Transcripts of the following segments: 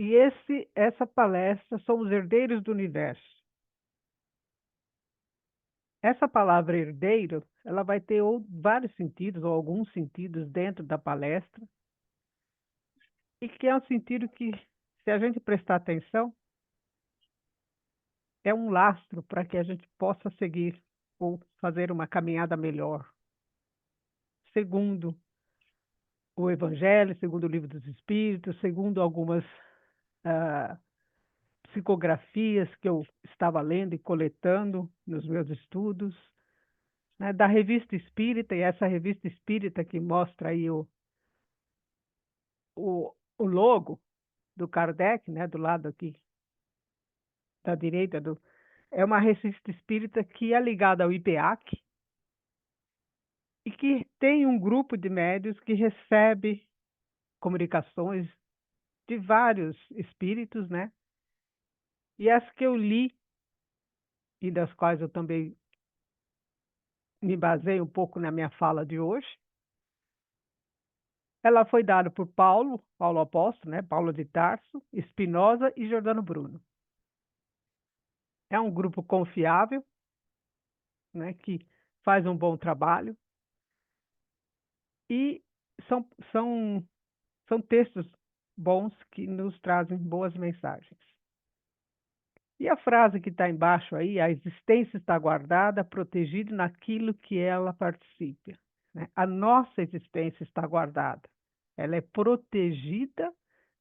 E essa palestra são os herdeiros do universo. Essa palavra herdeiro, ela vai ter vários sentidos, ou alguns sentidos dentro da palestra, e que é um sentido que, se a gente prestar atenção, é um lastro para que a gente possa seguir ou fazer uma caminhada melhor, segundo o Evangelho, segundo o Livro dos Espíritos, segundo algumas ah, psicografias que eu estava lendo e coletando nos meus estudos, né, da Revista Espírita, e essa Revista Espírita que mostra aí o logo do Kardec, né, do lado aqui da direita, é uma revista espírita que é ligada ao IPEAC e que tem um grupo de médios que recebe comunicações de vários espíritos, né? E as que eu li e das quais eu também me baseio um pouco na minha fala de hoje, ela foi dada por Paulo Apóstolo, né? Paulo de Tarso, Spinoza e Giordano Bruno. É um grupo confiável, né? Que faz um bom trabalho e são, são, são textos bons que nos trazem boas mensagens. E a frase que está embaixo aí, a existência está guardada, protegida naquilo que ela participa, né? A nossa existência está guardada. Ela é protegida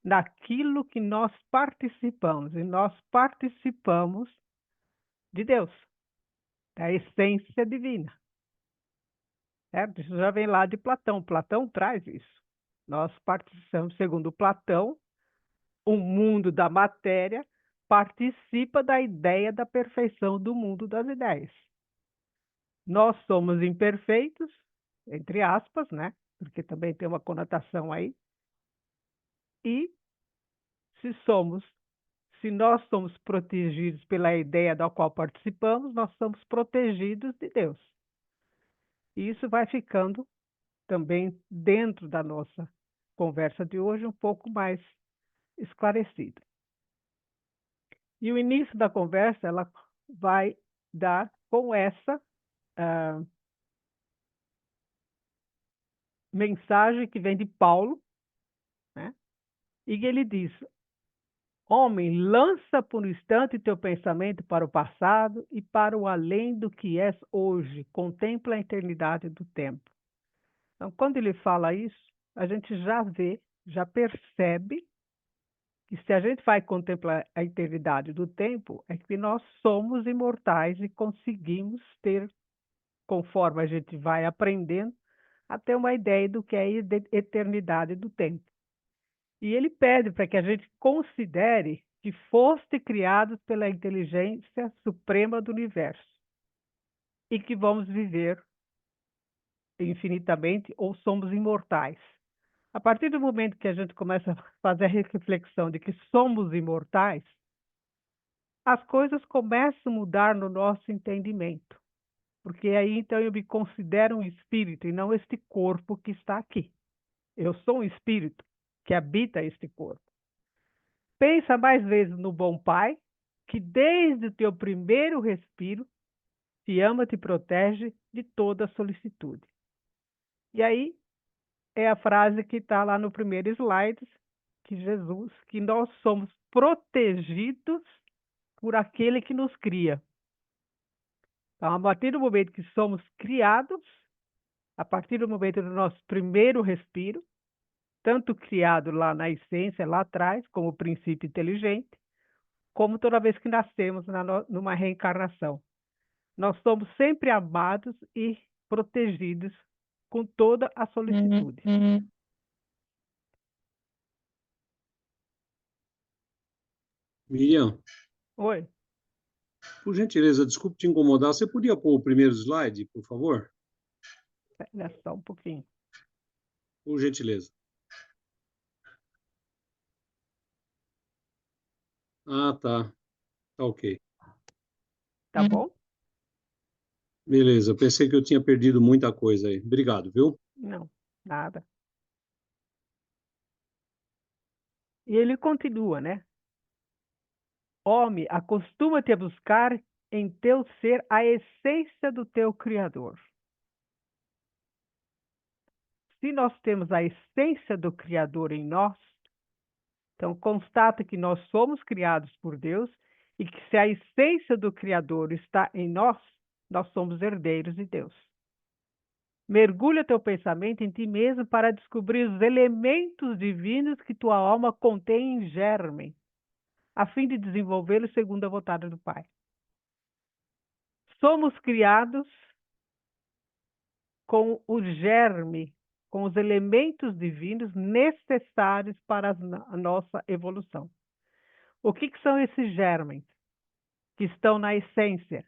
naquilo que nós participamos. E nós participamos de Deus, da essência divina. Certo? Isso já vem lá de Platão. Platão traz isso. Nós participamos, segundo Platão, o mundo da matéria participa da ideia da perfeição do mundo das ideias. Nós somos imperfeitos, entre aspas, né? Porque também tem uma conotação aí. E se somos, se nós somos protegidos pela ideia da qual participamos, nós somos protegidos de Deus. E isso vai ficando também dentro da nossa conversa de hoje um pouco mais esclarecido. E o início da conversa ela vai dar com essa mensagem que vem de Paulo, né? E que ele diz: homem, lança por um instante teu pensamento para o passado e para o além do que és hoje. Contempla a eternidade do tempo. Então, quando ele fala isso, a gente já vê, já percebe que se a gente vai contemplar a eternidade do tempo, é que nós somos imortais e conseguimos ter, conforme a gente vai aprendendo, até uma ideia do que é a eternidade do tempo. E ele pede para que a gente considere que foste criados pela inteligência suprema do universo e que vamos viver infinitamente ou somos imortais. A partir do momento que a gente começa a fazer a reflexão de que somos imortais, as coisas começam a mudar no nosso entendimento. Porque aí então eu me considero um espírito e não este corpo que está aqui. Eu sou um espírito que habita este corpo. Pensa mais vezes no bom Pai, que desde o teu primeiro respiro te ama, te protege de toda solicitude. E aí é a frase que está lá no primeiro slide, que Jesus, que nós somos protegidos por aquele que nos cria. Então, a partir do momento que somos criados, a partir do momento do nosso primeiro respiro, tanto criado lá na essência, lá atrás, como princípio inteligente, como toda vez que nascemos numa reencarnação. Nós somos sempre amados e protegidos com toda a solicitude. Miriam, Oi, por gentileza, desculpe te incomodar, você podia pôr o primeiro slide, por favor? espera só um pouquinho. Por gentileza. Ah, tá. Tá ok. Tá bom? Beleza, eu pensei que eu tinha perdido muita coisa aí. Obrigado, viu? Não, nada. E ele continua, né? Homem, acostuma-te a buscar em teu ser a essência do teu Criador. Se nós temos a essência do Criador em nós, então constata que nós somos criados por Deus e que se a essência do Criador está em nós, nós somos herdeiros de Deus. Mergulha teu pensamento em ti mesmo para descobrir os elementos divinos que tua alma contém em germe, a fim de desenvolvê-los segundo a vontade do Pai. Somos criados com o germe, com os elementos divinos necessários para a nossa evolução. O que são esses germes? Que estão na essência,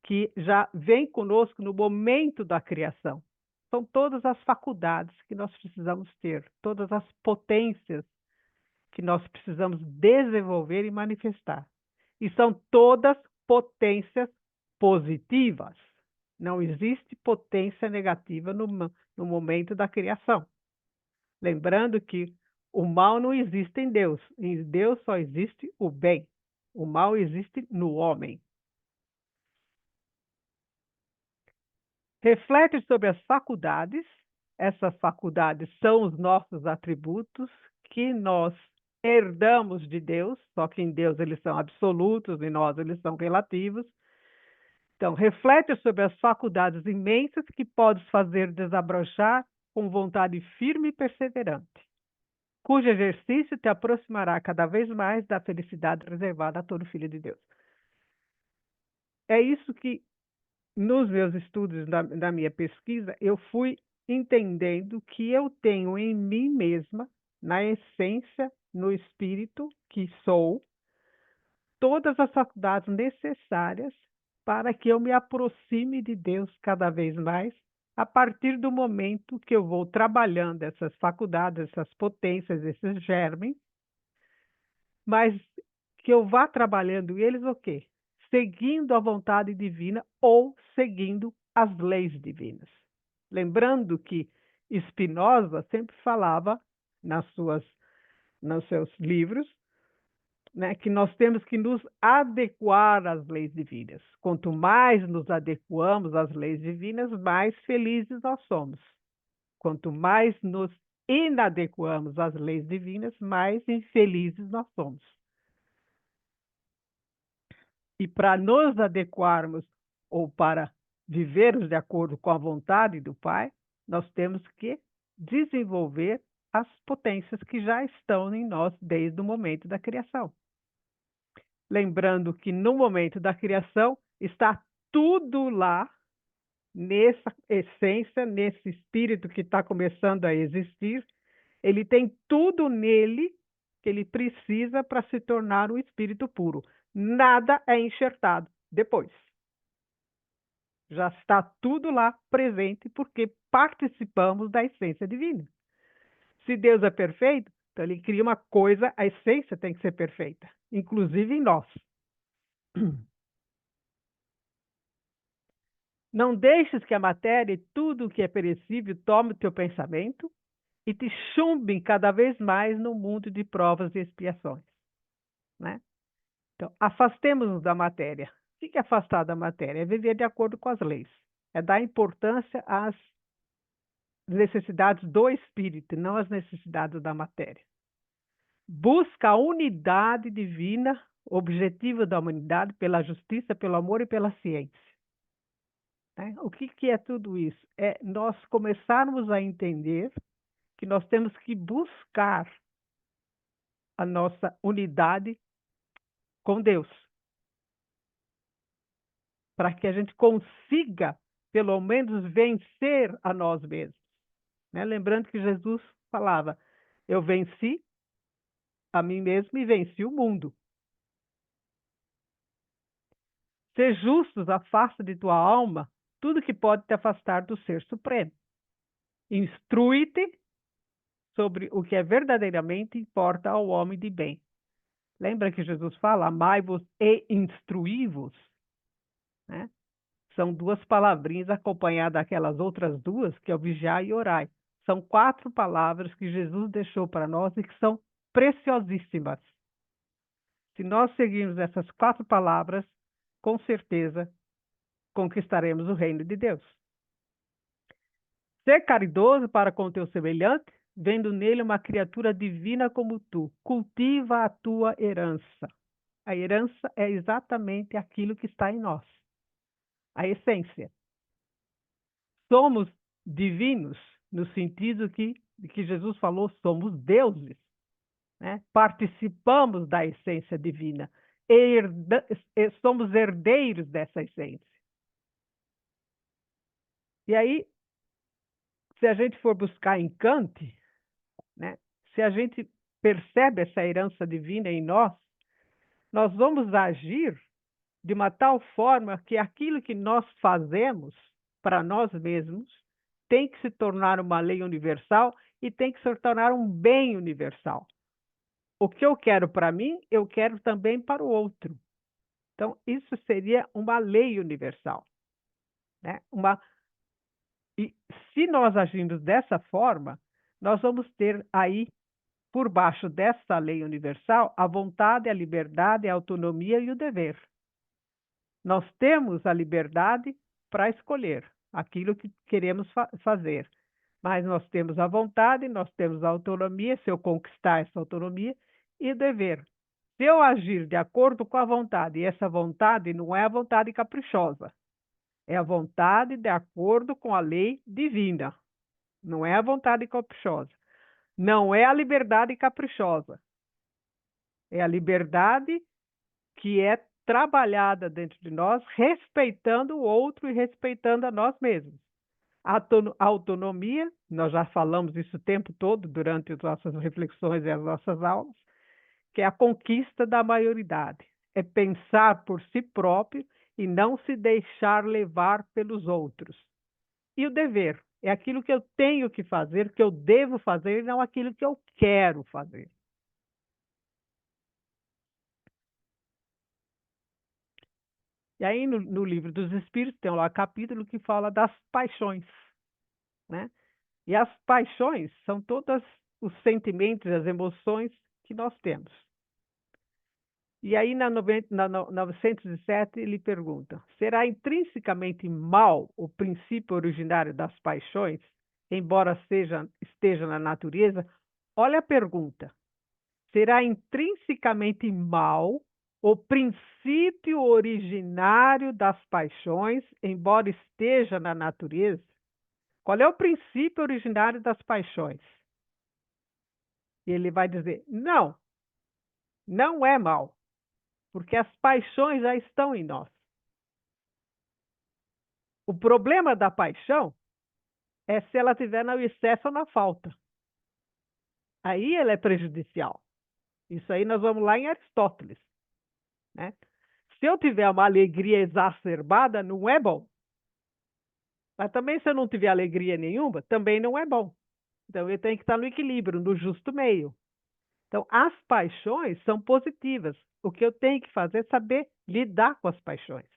que já vem conosco no momento da criação. São todas as faculdades que nós precisamos ter, todas as potências que nós precisamos desenvolver e manifestar. E são todas potências positivas. Não existe potência negativa no momento da criação. Lembrando que o mal não existe em Deus. Em Deus só existe o bem. O mal existe no homem. Reflete sobre as faculdades. Essas faculdades são os nossos atributos que nós herdamos de Deus, só que em Deus eles são absolutos, em nós eles são relativos. Então, reflete sobre as faculdades imensas que podes fazer desabrochar com vontade firme e perseverante, cujo exercício te aproximará cada vez mais da felicidade reservada a todo filho de Deus. É isso que, nos meus estudos, da minha pesquisa, eu fui entendendo que eu tenho em mim mesma, na essência, no espírito que sou, todas as faculdades necessárias para que eu me aproxime de Deus cada vez mais, a partir do momento que eu vou trabalhando essas faculdades, essas potências, esses germes, mas que eu vá trabalhando eles o quê? Seguindo a vontade divina ou seguindo as leis divinas. Lembrando que Spinoza sempre falava nos seus livros, né, que nós temos que nos adequar às leis divinas. Quanto mais nos adequamos às leis divinas, mais felizes nós somos. Quanto mais nos inadequamos às leis divinas, mais infelizes nós somos. E para nos adequarmos ou para vivermos de acordo com a vontade do Pai, nós temos que desenvolver as potências que já estão em nós desde o momento da criação. Lembrando que no momento da criação está tudo lá, nessa essência, nesse espírito que está começando a existir, ele tem tudo nele que ele precisa para se tornar um espírito puro. Nada é enxertado depois. Já está tudo lá presente porque participamos da essência divina. Se Deus é perfeito, então ele cria uma coisa, a essência tem que ser perfeita, inclusive em nós. Não deixes que a matéria e tudo o que é perecível tome o teu pensamento e te chumbem cada vez mais no mundo de provas e expiações, né? Então, afastemos-nos da matéria. O que é afastar da matéria? É viver de acordo com as leis. É dar importância às necessidades do espírito, não às necessidades da matéria. Busca a unidade divina, objetivo da humanidade, pela justiça, pelo amor e pela ciência. O que é tudo isso? É nós começarmos a entender que nós temos que buscar a nossa unidade com Deus, para que a gente consiga, pelo menos, vencer a nós mesmos. Né? Lembrando que Jesus falava, eu venci a mim mesmo e venci o mundo. Ser justos, afasta de tua alma tudo que pode te afastar do Ser Supremo. Instrui-te sobre o que é verdadeiramente importa ao homem de bem. Lembra que Jesus fala, amai-vos e instruí-vos? Né? São duas palavrinhas acompanhadas daquelas outras duas, que é o vigiar e orai. São 4 palavras que Jesus deixou para nós e que são preciosíssimas. Se nós seguirmos essas 4 palavras, com certeza conquistaremos o reino de Deus. Ser caridoso para com o teu semelhante, vendo nele uma criatura divina como tu. Cultiva a tua herança. A herança é exatamente aquilo que está em nós, a essência. Somos divinos no sentido que Jesus falou, somos deuses, né? Participamos da essência divina, somos herdeiros dessa essência. E aí, se a gente for buscar em Kant, né? Se a gente percebe essa herança divina em nós, nós vamos agir de uma tal forma que aquilo que nós fazemos para nós mesmos tem que se tornar uma lei universal e tem que se tornar um bem universal. O que eu quero para mim, eu quero também para o outro. Então, isso seria uma lei universal, né? E se nós agirmos dessa forma, nós vamos ter aí, por baixo dessa lei universal, a vontade, a liberdade, a autonomia e o dever. Nós temos a liberdade para escolher aquilo que queremos fazer, mas nós temos a vontade, nós temos a autonomia, se eu conquistar essa autonomia, e o dever. Se eu agir de acordo com a vontade, e essa vontade não é a vontade caprichosa, é a vontade de acordo com a lei divina, não é a vontade caprichosa. Não é a liberdade caprichosa, é a liberdade que é trabalhada dentro de nós, respeitando o outro e respeitando a nós mesmos. A autonomia, nós já falamos isso o tempo todo durante as nossas reflexões e as nossas aulas, que é a conquista da maioridade. É pensar por si próprio e não se deixar levar pelos outros. E o dever é aquilo que eu tenho que fazer, que eu devo fazer, e não aquilo que eu quero fazer. E aí, no livro dos Espíritos, tem lá um capítulo que fala das paixões, né? E as paixões são todos os sentimentos, as emoções que nós temos. E aí, na 907, ele pergunta: será intrinsecamente mal o princípio originário das paixões, embora esteja na natureza? Olha a pergunta. Será intrinsecamente mal o princípio originário das paixões, embora esteja na natureza? Qual é o princípio originário das paixões? E ele vai dizer: não, não é mal, porque as paixões já estão em nós. O problema da paixão é se ela estiver no excesso ou na falta. Aí ela é prejudicial. Isso aí nós vamos lá em Aristóteles, né? Se eu tiver uma alegria exacerbada, não é bom. Mas também, se eu não tiver alegria nenhuma, também não é bom. Então, eu tenho que estar no equilíbrio, no justo meio. Então, as paixões são positivas. O que eu tenho que fazer é saber lidar com as paixões.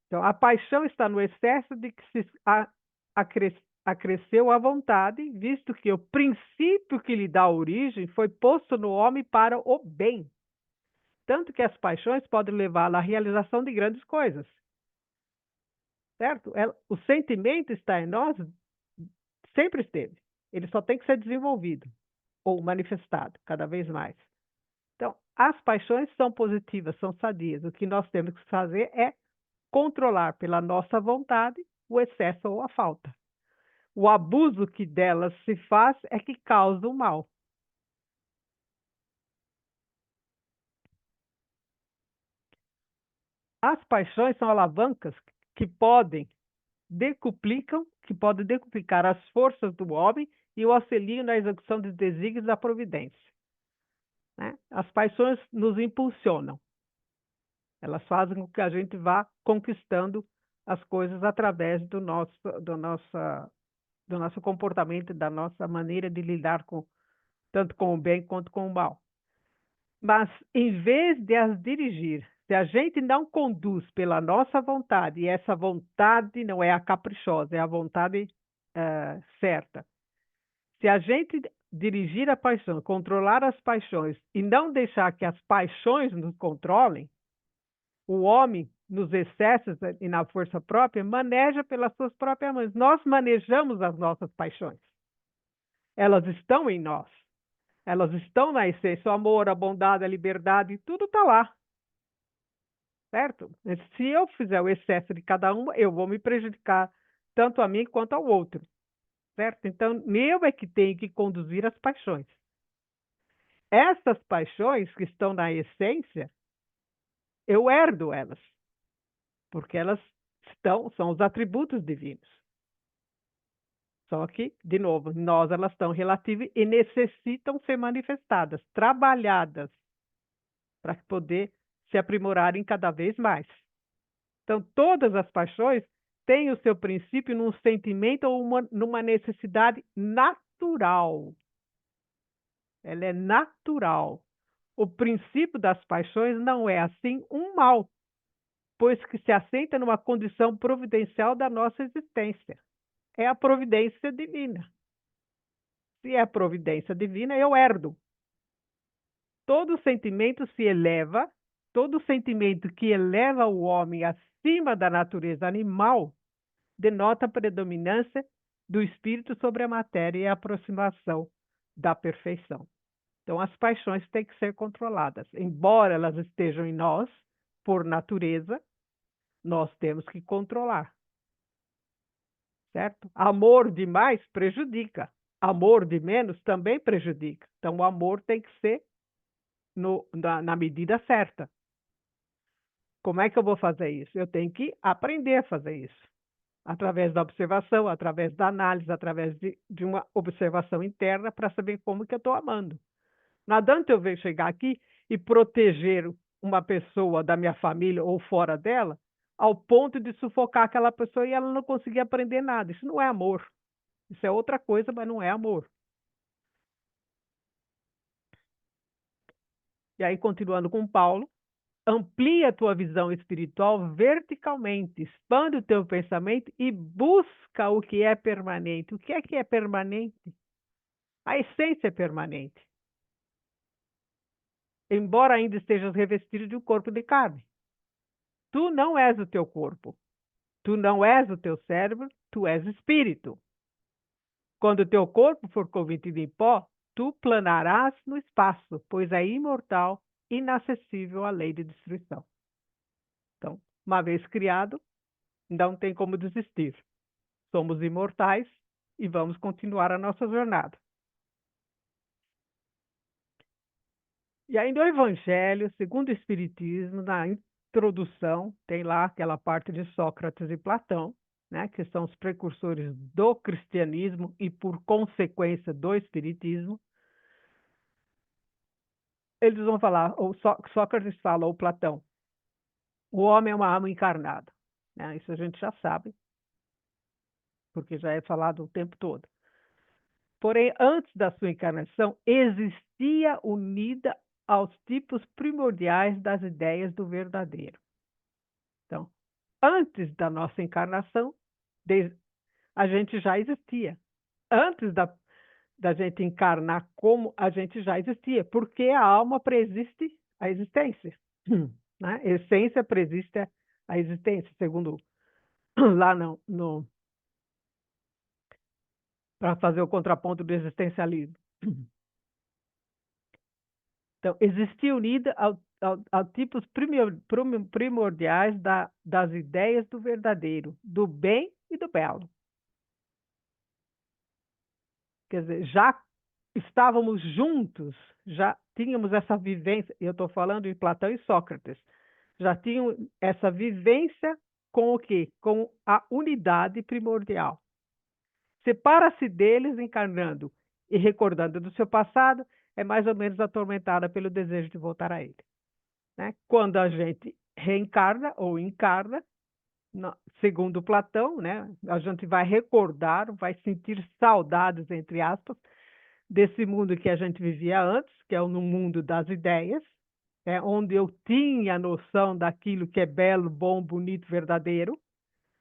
Então, a paixão está no excesso de que se acresceu a vontade, visto que o princípio que lhe dá origem foi posto no homem para o bem. Tanto que as paixões podem levá-lo à realização de grandes coisas. Certo? O sentimento está em nós, sempre esteve. Ele só tem que ser desenvolvido ou manifestado cada vez mais. Então, as paixões são positivas, são sadias. O que nós temos que fazer é controlar pela nossa vontade o excesso ou a falta. O abuso que delas se faz é que causa o mal. As paixões são alavancas que podem decuplicar as forças do homem e o auxiliam na execução dos desígnios da providência. Né? As paixões nos impulsionam. Elas fazem com que a gente vá conquistando as coisas através do nosso comportamento, da nossa maneira de lidar tanto com o bem quanto com o mal. Mas, em vez de as dirigir, se a gente não conduz pela nossa vontade, e essa vontade não é a caprichosa, é a vontade certa. Se a gente dirigir a paixão, controlar as paixões e não deixar que as paixões nos controlem, o homem, nos excessos e na força própria, maneja pelas suas próprias mãos. Nós manejamos as nossas paixões. Elas estão em nós. Elas estão na essência. O amor, a bondade, a liberdade, tudo está lá. Certo? Se eu fizer o excesso de cada uma, eu vou me prejudicar tanto a mim quanto ao outro. Certo? Então, eu é que tenho que conduzir as paixões. Essas paixões que estão na essência, eu herdo elas, porque elas são os atributos divinos. Só que, de novo, nós elas estão relativas e necessitam ser manifestadas, trabalhadas, para poder se aprimorarem cada vez mais. Então, todas as paixões têm o seu princípio num sentimento ou numa necessidade natural. Ela é natural. O princípio das paixões não é, assim, um mal, pois que se assenta numa condição providencial da nossa existência. É a providência divina. Se é a providência divina, eu herdo. Todo sentimento se eleva, todo sentimento que eleva o homem acima da natureza animal denota a predominância do espírito sobre a matéria e a aproximação da perfeição. Então, as paixões têm que ser controladas. Embora elas estejam em nós, por natureza, nós temos que controlar. Certo? Amor demais prejudica. Amor de menos também prejudica. Então, o amor tem que ser na medida certa. Como é que eu vou fazer isso? Eu tenho que aprender a fazer isso. Através da observação, através da análise, através de uma observação interna para saber como que eu estou amando. Não adianta eu ver chegar aqui e proteger uma pessoa da minha família ou fora dela, ao ponto de sufocar aquela pessoa e ela não conseguir aprender nada. Isso não é amor. Isso é outra coisa, mas não é amor. E aí, continuando com Paulo, amplia a tua visão espiritual verticalmente, expande o teu pensamento e busca o que é permanente. O que é permanente? A essência é permanente. Embora ainda estejas revestido de um corpo de carne. Tu não és o teu corpo. Tu não és o teu cérebro, tu és espírito. Quando o teu corpo for convertido em pó, tu planarás no espaço, pois é imortal, inacessível à lei de destruição. Então, uma vez criado, não tem como desistir. Somos imortais e vamos continuar a nossa jornada. E aí no Evangelho, segundo o Espiritismo, na introdução, tem lá aquela parte de Sócrates e Platão, né, que são os precursores do cristianismo e, por consequência, do Espiritismo. Eles vão falar, ou Sócrates fala, ou Platão, o homem é uma alma encarnada. Né? Isso a gente já sabe, porque já é falado o tempo todo. Porém, antes da sua encarnação, existia unida aos tipos primordiais das ideias do verdadeiro. Então, antes da nossa encarnação, a gente já existia. Antes da gente encarnar como a gente já existia, porque a alma preexiste a existência. Né? A essência preexiste a existência, segundo lá para fazer o contraponto do existencialismo. Então, existia unida a tipos primordiais das ideias do verdadeiro, do bem e do belo. Quer dizer, já estávamos juntos, já tínhamos essa vivência, e eu estou falando de Platão e Sócrates, já tinham essa vivência com o quê? Com a unidade primordial. Separa-se deles encarnando e recordando do seu passado, é mais ou menos atormentada pelo desejo de voltar a ele. Né? Quando a gente reencarna ou encarna, segundo Platão, né, a gente vai recordar, vai sentir saudades, entre aspas, desse mundo que a gente vivia antes, que é no mundo das ideias, onde eu tinha a noção daquilo que é belo, bom, bonito, verdadeiro,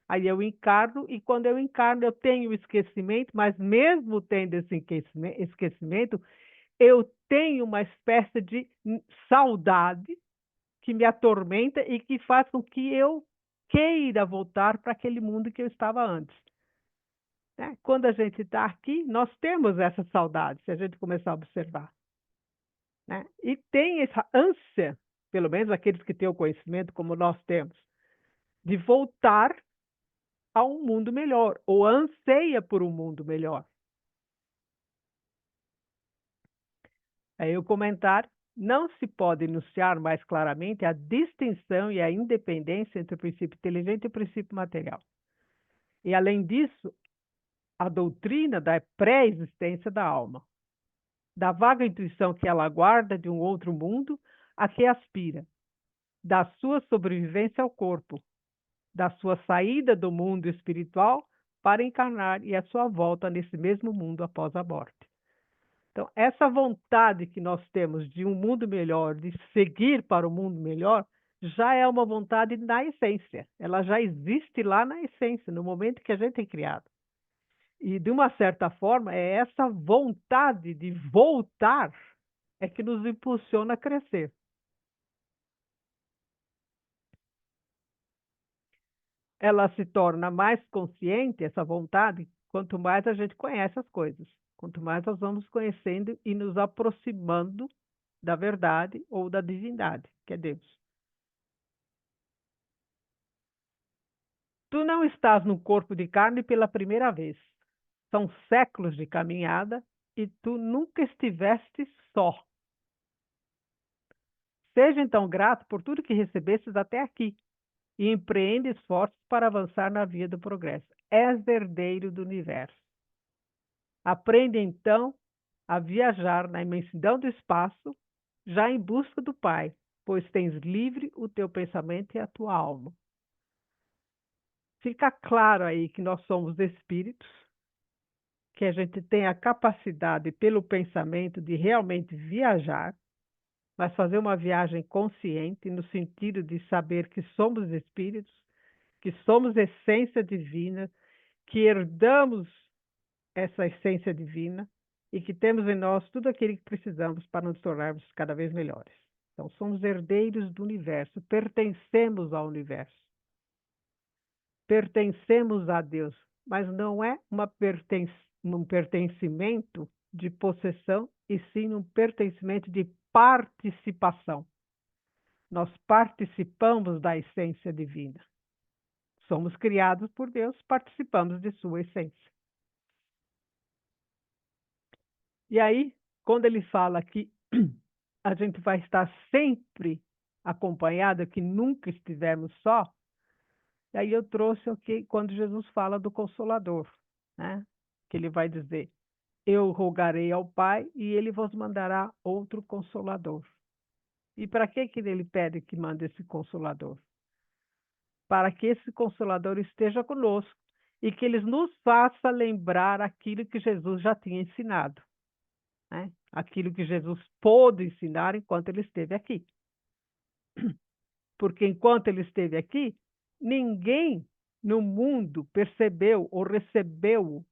Aí eu encarno, e quando eu encarno, eu tenho esquecimento, mas mesmo tendo esse esquecimento, eu tenho uma espécie de saudade que me atormenta e que faz com que eu queira voltar para aquele mundo que eu estava antes. Né? Quando a gente está aqui, nós temos essa saudade, se a gente começar a observar. Né? E tem essa ânsia, pelo menos aqueles que têm o conhecimento, como nós temos, de voltar a um mundo melhor, ou anseia por um mundo melhor. Aí o comentário: não se pode enunciar mais claramente a distinção e a independência entre o princípio inteligente e o princípio material. E, além disso, a doutrina da pré-existência da alma, da vaga intuição que ela guarda de um outro mundo a que aspira, da sua sobrevivência ao corpo, da sua saída do mundo espiritual para encarnar e a sua volta nesse mesmo mundo após a morte. Então, essa vontade que nós temos de um mundo melhor, de seguir para o mundo melhor, já é uma vontade na essência. Ela já existe lá na essência, no momento que a gente é criado. E, de uma certa forma, é essa vontade de voltar é que nos impulsiona a crescer. Ela se torna mais consciente, essa vontade, quanto mais a gente conhece as coisas. Quanto mais nós vamos conhecendo e nos aproximando da verdade ou da divindade, que é Deus. Tu não estás no corpo de carne pela primeira vez. São séculos de caminhada e tu nunca estiveste só. Seja então grato por tudo que recebestes até aqui e empreende esforços para avançar na via do progresso. És herdeiro do universo. Aprende então a viajar na imensidão do espaço, já em busca do Pai, pois tens livre o teu pensamento e a tua alma. Fica claro aí que nós somos espíritos, que a gente tem a capacidade, pelo pensamento, de realmente viajar, mas fazer uma viagem consciente, no sentido de saber que somos espíritos, que somos essência divina, que herdamos essa essência divina e que temos em nós tudo aquilo que precisamos para nos tornarmos cada vez melhores. Então, somos herdeiros do universo, pertencemos ao universo, pertencemos a Deus, mas não é um pertencimento de possessão, e sim um pertencimento de participação. Nós participamos da essência divina. Somos criados por Deus, participamos de sua essência. E aí, quando ele fala que a gente vai estar sempre acompanhado, que nunca estivemos só, aí eu trouxe aqui quando Jesus fala do Consolador, né? Que ele vai dizer: eu rogarei ao Pai e ele vos mandará outro Consolador. E para que ele pede que mande esse Consolador? Para que esse Consolador esteja conosco e que ele nos faça lembrar aquilo que Jesus já tinha ensinado, né? Aquilo que Jesus pôde ensinar enquanto ele esteve aqui. Porque enquanto ele esteve aqui, ninguém no mundo percebeu ou recebeu,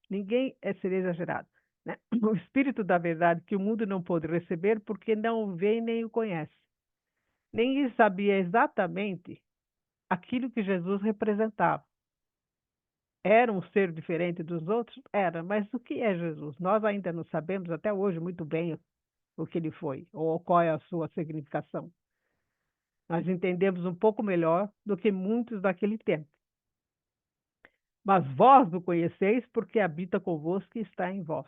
ninguém seria exagerado, né? O Espírito da verdade que o mundo não pôde receber porque não o vê nem o conhece. Ninguém sabia exatamente aquilo que Jesus representava. Era um ser diferente dos outros? Era, mas o que é Jesus? Nós ainda não sabemos até hoje muito bem o que ele foi, ou qual é a sua significação. Nós entendemos um pouco melhor do que muitos daquele tempo. Mas vós o conheceis porque habita convosco e está em vós.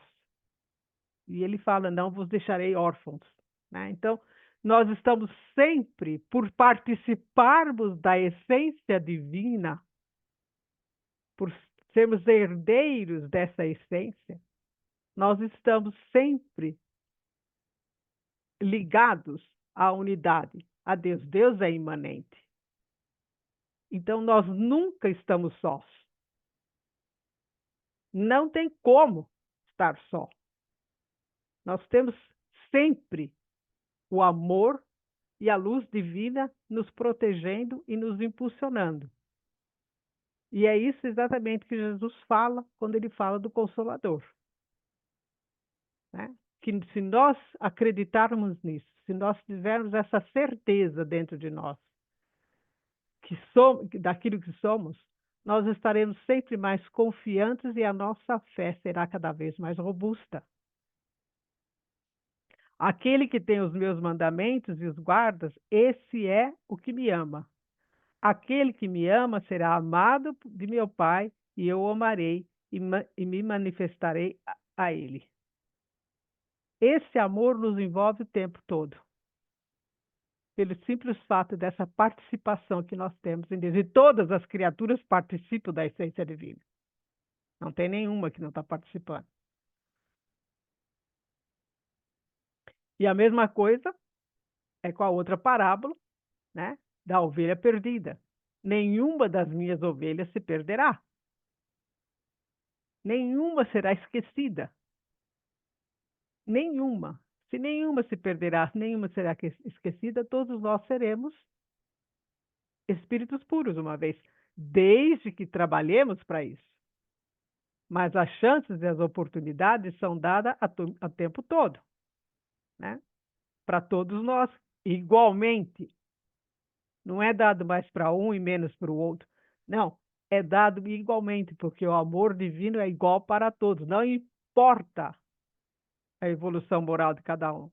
E ele fala: não vos deixarei órfãos. Né? Então, nós estamos sempre, por participarmos da essência divina, por sermos herdeiros dessa essência, nós estamos sempre ligados à unidade, a Deus. Deus é imanente. Então, nós nunca estamos sós. Não tem como estar só. Nós temos sempre o amor e a luz divina nos protegendo e nos impulsionando. E é isso exatamente que Jesus fala quando ele fala do Consolador, né? Que se nós acreditarmos nisso, se nós tivermos essa certeza dentro de nós, que somos, daquilo que somos, nós estaremos sempre mais confiantes e a nossa fé será cada vez mais robusta. Aquele que tem os meus mandamentos e os guardas, esse é o que me ama. Aquele que me ama será amado de meu Pai, e eu o amarei e me manifestarei a ele. Esse amor nos envolve o tempo todo, pelo simples fato dessa participação que nós temos em Deus. E todas as criaturas participam da essência divina. Não tem nenhuma que não está participando. E a mesma coisa é com a outra parábola, né, da ovelha perdida. Nenhuma das minhas ovelhas se perderá. Nenhuma será esquecida. Nenhuma. Se nenhuma se perderá, nenhuma será esquecida, todos nós seremos espíritos puros uma vez, desde que trabalhemos para isso. Mas as chances e as oportunidades são dadas a tempo todo, né? Para todos nós, igualmente. Não é dado mais para um e menos para o outro. Não, é dado igualmente, porque o amor divino é igual para todos. Não importa a evolução moral de cada um.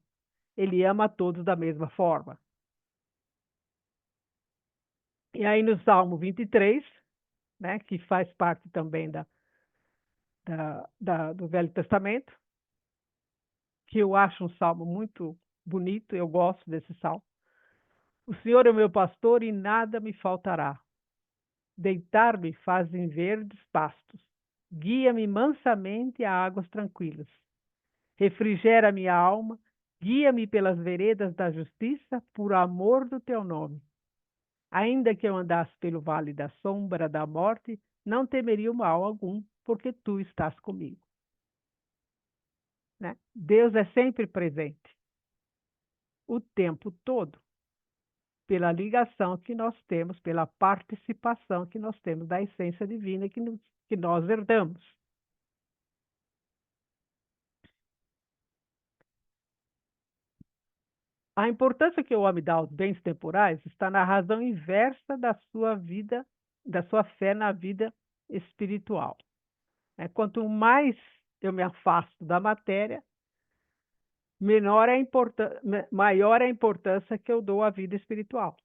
Ele ama a todos da mesma forma. E aí no Salmo 23, né, que faz parte também do Velho Testamento, que eu acho um salmo muito bonito, eu gosto desse salmo. O Senhor é o meu pastor e nada me faltará. Deitar-me faz em verdes pastos. Guia-me mansamente a águas tranquilas. Refrigera minha alma, guia-me pelas veredas da justiça, por amor do teu nome. Ainda que eu andasse pelo vale da sombra da morte, não temeria o mal algum, porque tu estás comigo. Né? Deus é sempre presente, o tempo todo, pela ligação que nós temos, pela participação que nós temos da essência divina que nós herdamos. A importância que o homem dá aos bens temporais está na razão inversa da sua vida, da sua fé na vida espiritual. Quanto mais eu me afasto da matéria, maior é a importância que eu dou à vida espiritual.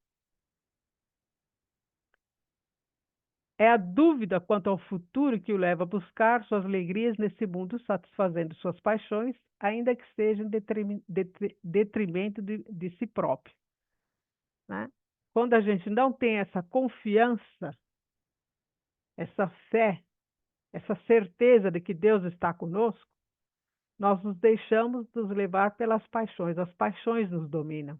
É a dúvida quanto ao futuro que o leva a buscar suas alegrias nesse mundo, satisfazendo suas paixões, ainda que seja em detrimento de si próprio. Né? Quando a gente não tem essa confiança, essa fé, essa certeza de que Deus está conosco, nós nos deixamos nos levar pelas paixões. As paixões nos dominam.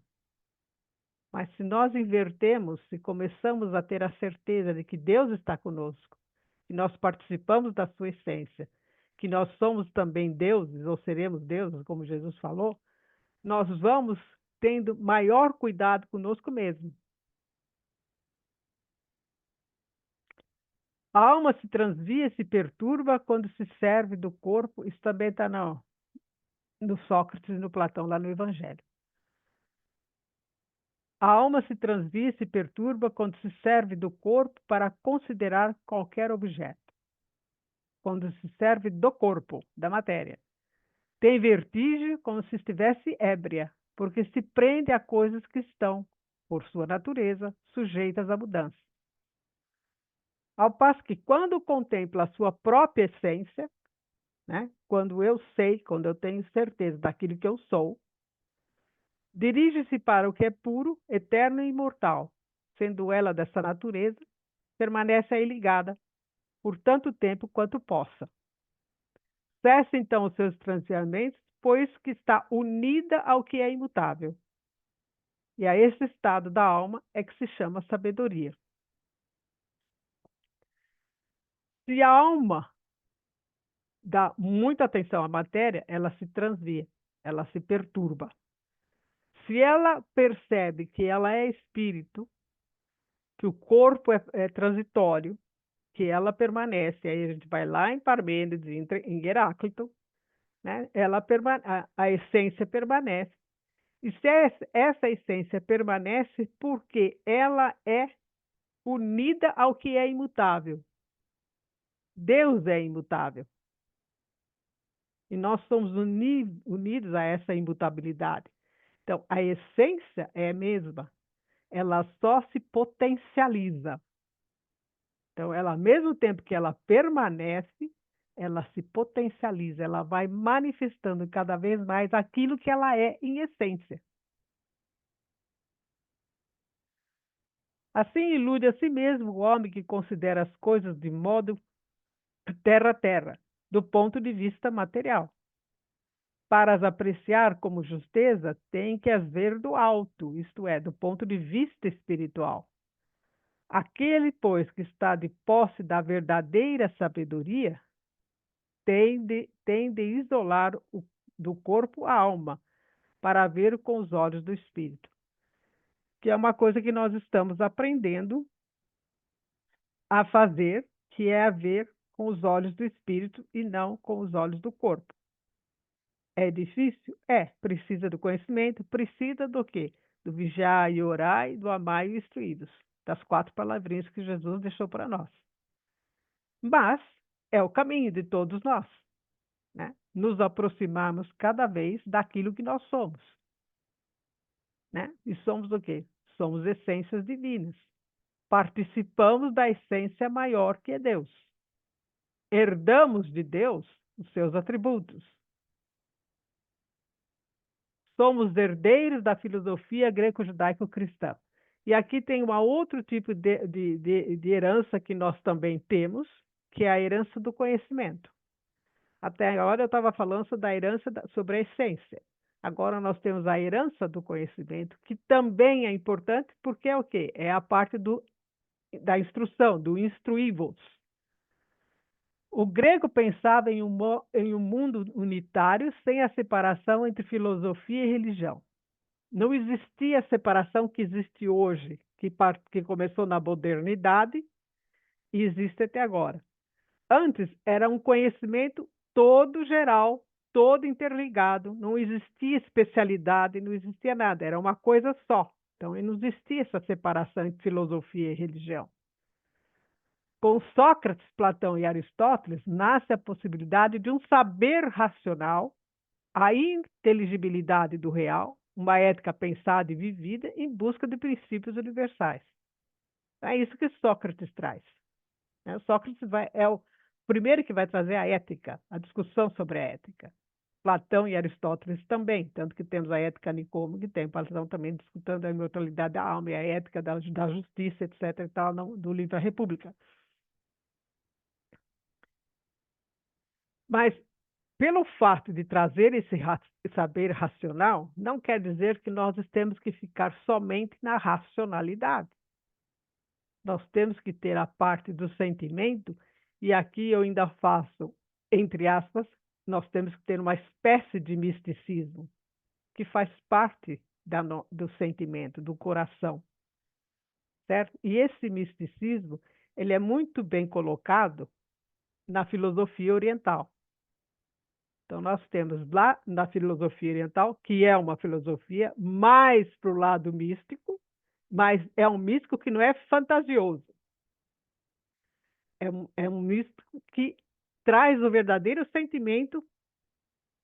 Mas se nós invertemos, se começamos a ter a certeza de que Deus está conosco, que nós participamos da sua essência, que nós somos também deuses, ou seremos deuses, como Jesus falou, nós vamos tendo maior cuidado conosco mesmo. A alma se transvia, se perturba quando se serve do corpo. Isso também está no Sócrates e no Platão, lá no Evangelho. A alma se transvia, se perturba quando se serve do corpo para considerar qualquer objeto. Quando se serve do corpo, da matéria. Tem vertigem como se estivesse ébria, porque se prende a coisas que estão, por sua natureza, sujeitas à mudança. Ao passo que, quando contempla a sua própria essência, né, quando eu sei, quando eu tenho certeza daquilo que eu sou, dirige-se para o que é puro, eterno e imortal, sendo ela dessa natureza, permanece aí ligada por tanto tempo quanto possa. Cessa então os seus transeamentos, pois que está unida ao que é imutável. E a esse estado da alma é que se chama sabedoria. Se a alma dá muita atenção à matéria, ela se transvia, ela se perturba. Se ela percebe que ela é espírito, que o corpo é transitório, que ela permanece. Aí a gente vai lá em Parmênides, em Heráclito, né? A essência permanece. E se essa essência permanece porque ela é unida ao que é imutável. Deus é imutável. E nós somos unidos a essa imutabilidade. Então, a essência é a mesma, ela só se potencializa. Então, ela, ao mesmo tempo que ela permanece, ela se potencializa, ela vai manifestando cada vez mais aquilo que ela é em essência. Assim ilude a si mesmo o homem que considera as coisas de modo terra-terra, do ponto de vista material. Para as apreciar como justeza, tem que as ver do alto, isto é, do ponto de vista espiritual. Aquele, pois, que está de posse da verdadeira sabedoria, tem de isolar do corpo a alma, para ver com os olhos do espírito. Que é uma coisa que nós estamos aprendendo a fazer, que é a ver com os olhos do espírito e não com os olhos do corpo. É difícil? É. Precisa do conhecimento? Precisa do quê? Do vigiar e orar e do amar e instruídos. Das 4 palavrinhas que Jesus deixou para nós. Mas é o caminho de todos nós, né? Nos aproximarmos cada vez daquilo que nós somos, né? E somos o quê? Somos essências divinas. Participamos da essência maior que é Deus. Herdamos de Deus os seus atributos. Somos herdeiros da filosofia greco-judaico-cristã. E aqui tem um outro tipo de herança que nós também temos, que é a herança do conhecimento. Até agora eu estava falando sobre sobre a essência. Agora nós temos a herança do conhecimento, que também é importante, porque é o quê? É a parte da instrução, do instruí-vos. O grego pensava em um mundo unitário sem a separação entre filosofia e religião. Não existia a separação que existe hoje, que começou na modernidade e existe até agora. Antes era um conhecimento todo geral, todo interligado, não existia especialidade, não existia nada, era uma coisa só. Então não existia essa separação entre filosofia e religião. Com Sócrates, Platão e Aristóteles, nasce a possibilidade de um saber racional, a inteligibilidade do real, uma ética pensada e vivida em busca de princípios universais. É isso que Sócrates traz. Sócrates é o primeiro que vai trazer a ética, a discussão sobre a ética. Platão e Aristóteles também, tanto que temos a ética Nicômaco, que tem Platão também discutindo a imortalidade da alma e a ética da justiça, etc., e tal, do livro A República. Mas, pelo fato de trazer esse saber racional, não quer dizer que nós temos que ficar somente na racionalidade. Nós temos que ter a parte do sentimento, e aqui eu ainda faço, entre aspas, nós temos que ter uma espécie de misticismo, que faz parte do sentimento, do coração, certo? E esse misticismo, ele é muito bem colocado na filosofia oriental. Então, nós temos lá na filosofia oriental, que é uma filosofia mais para o lado místico, mas é um místico que não é fantasioso. É um místico que traz o verdadeiro sentimento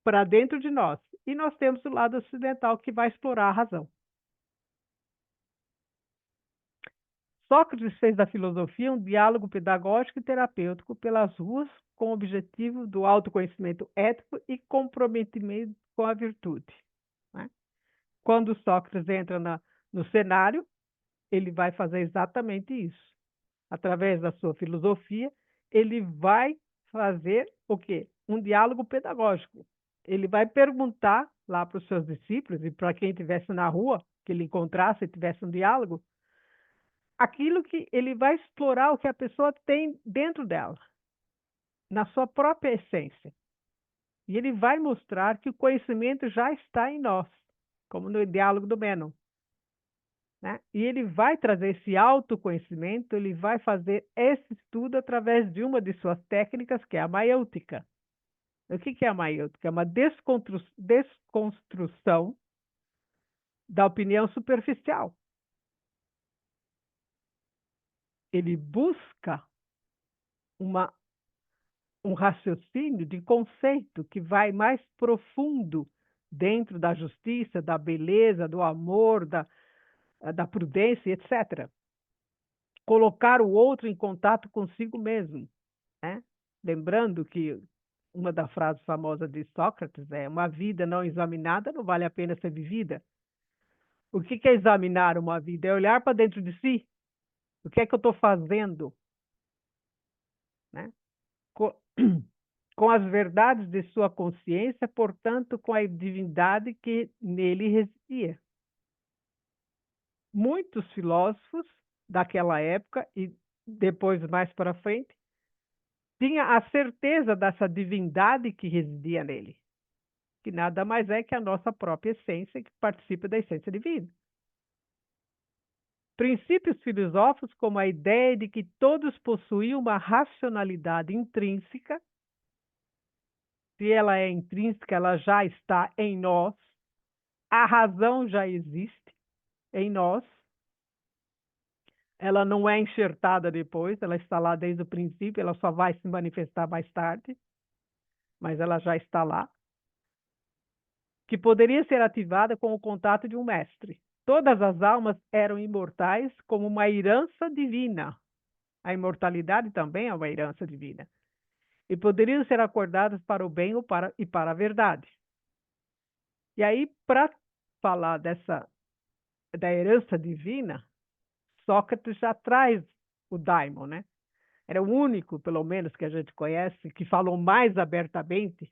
para dentro de nós. E nós temos o lado ocidental que vai explorar a razão. Sócrates fez da filosofia um diálogo pedagógico e terapêutico pelas ruas com o objetivo do autoconhecimento ético e comprometimento com a virtude, né? Quando Sócrates entra no cenário, ele vai fazer exatamente isso. Através da sua filosofia, ele vai fazer o quê? Um diálogo pedagógico. Ele vai perguntar lá para os seus discípulos e para quem estivesse na rua, que ele encontrasse e tivesse um diálogo, aquilo que ele vai explorar o que a pessoa tem dentro dela, na sua própria essência. E ele vai mostrar que o conhecimento já está em nós, como no diálogo do Menon. né? E ele vai trazer esse autoconhecimento, ele vai fazer esse estudo através de uma de suas técnicas, que é a maiêutica. O que que é a maiêutica? É uma desconstrução da opinião superficial. Ele busca uma, um raciocínio de conceito que vai mais profundo dentro da justiça, da beleza, do amor, da prudência, etc. Colocar o outro em contato consigo mesmo, né? Lembrando que uma das frases famosas de Sócrates é: uma vida não examinada não vale a pena ser vivida. O que é examinar uma vida? É olhar para dentro de si. O que é que eu estou fazendo, né? Com, com as verdades de sua consciência, portanto, com a divindade que nele residia. Muitos filósofos daquela época e depois mais para frente tinha a certeza dessa divindade que residia nele, que nada mais é que a nossa própria essência, que participa da essência divina. Princípios filosóficos como a ideia de que todos possuem uma racionalidade intrínseca. Se ela é intrínseca, ela já está em nós. A razão já existe em nós. Ela não é enxertada depois, ela está lá desde o princípio, ela só vai se manifestar mais tarde, mas ela já está lá. Que poderia ser ativada com o contato de um mestre. Todas as almas eram imortais como uma herança divina. A imortalidade também é uma herança divina. E poderiam ser acordadas para o bem e para a verdade. E aí, para falar da herança divina, Sócrates já traz o daimon, né? Era o único, pelo menos, que a gente conhece, que falou mais abertamente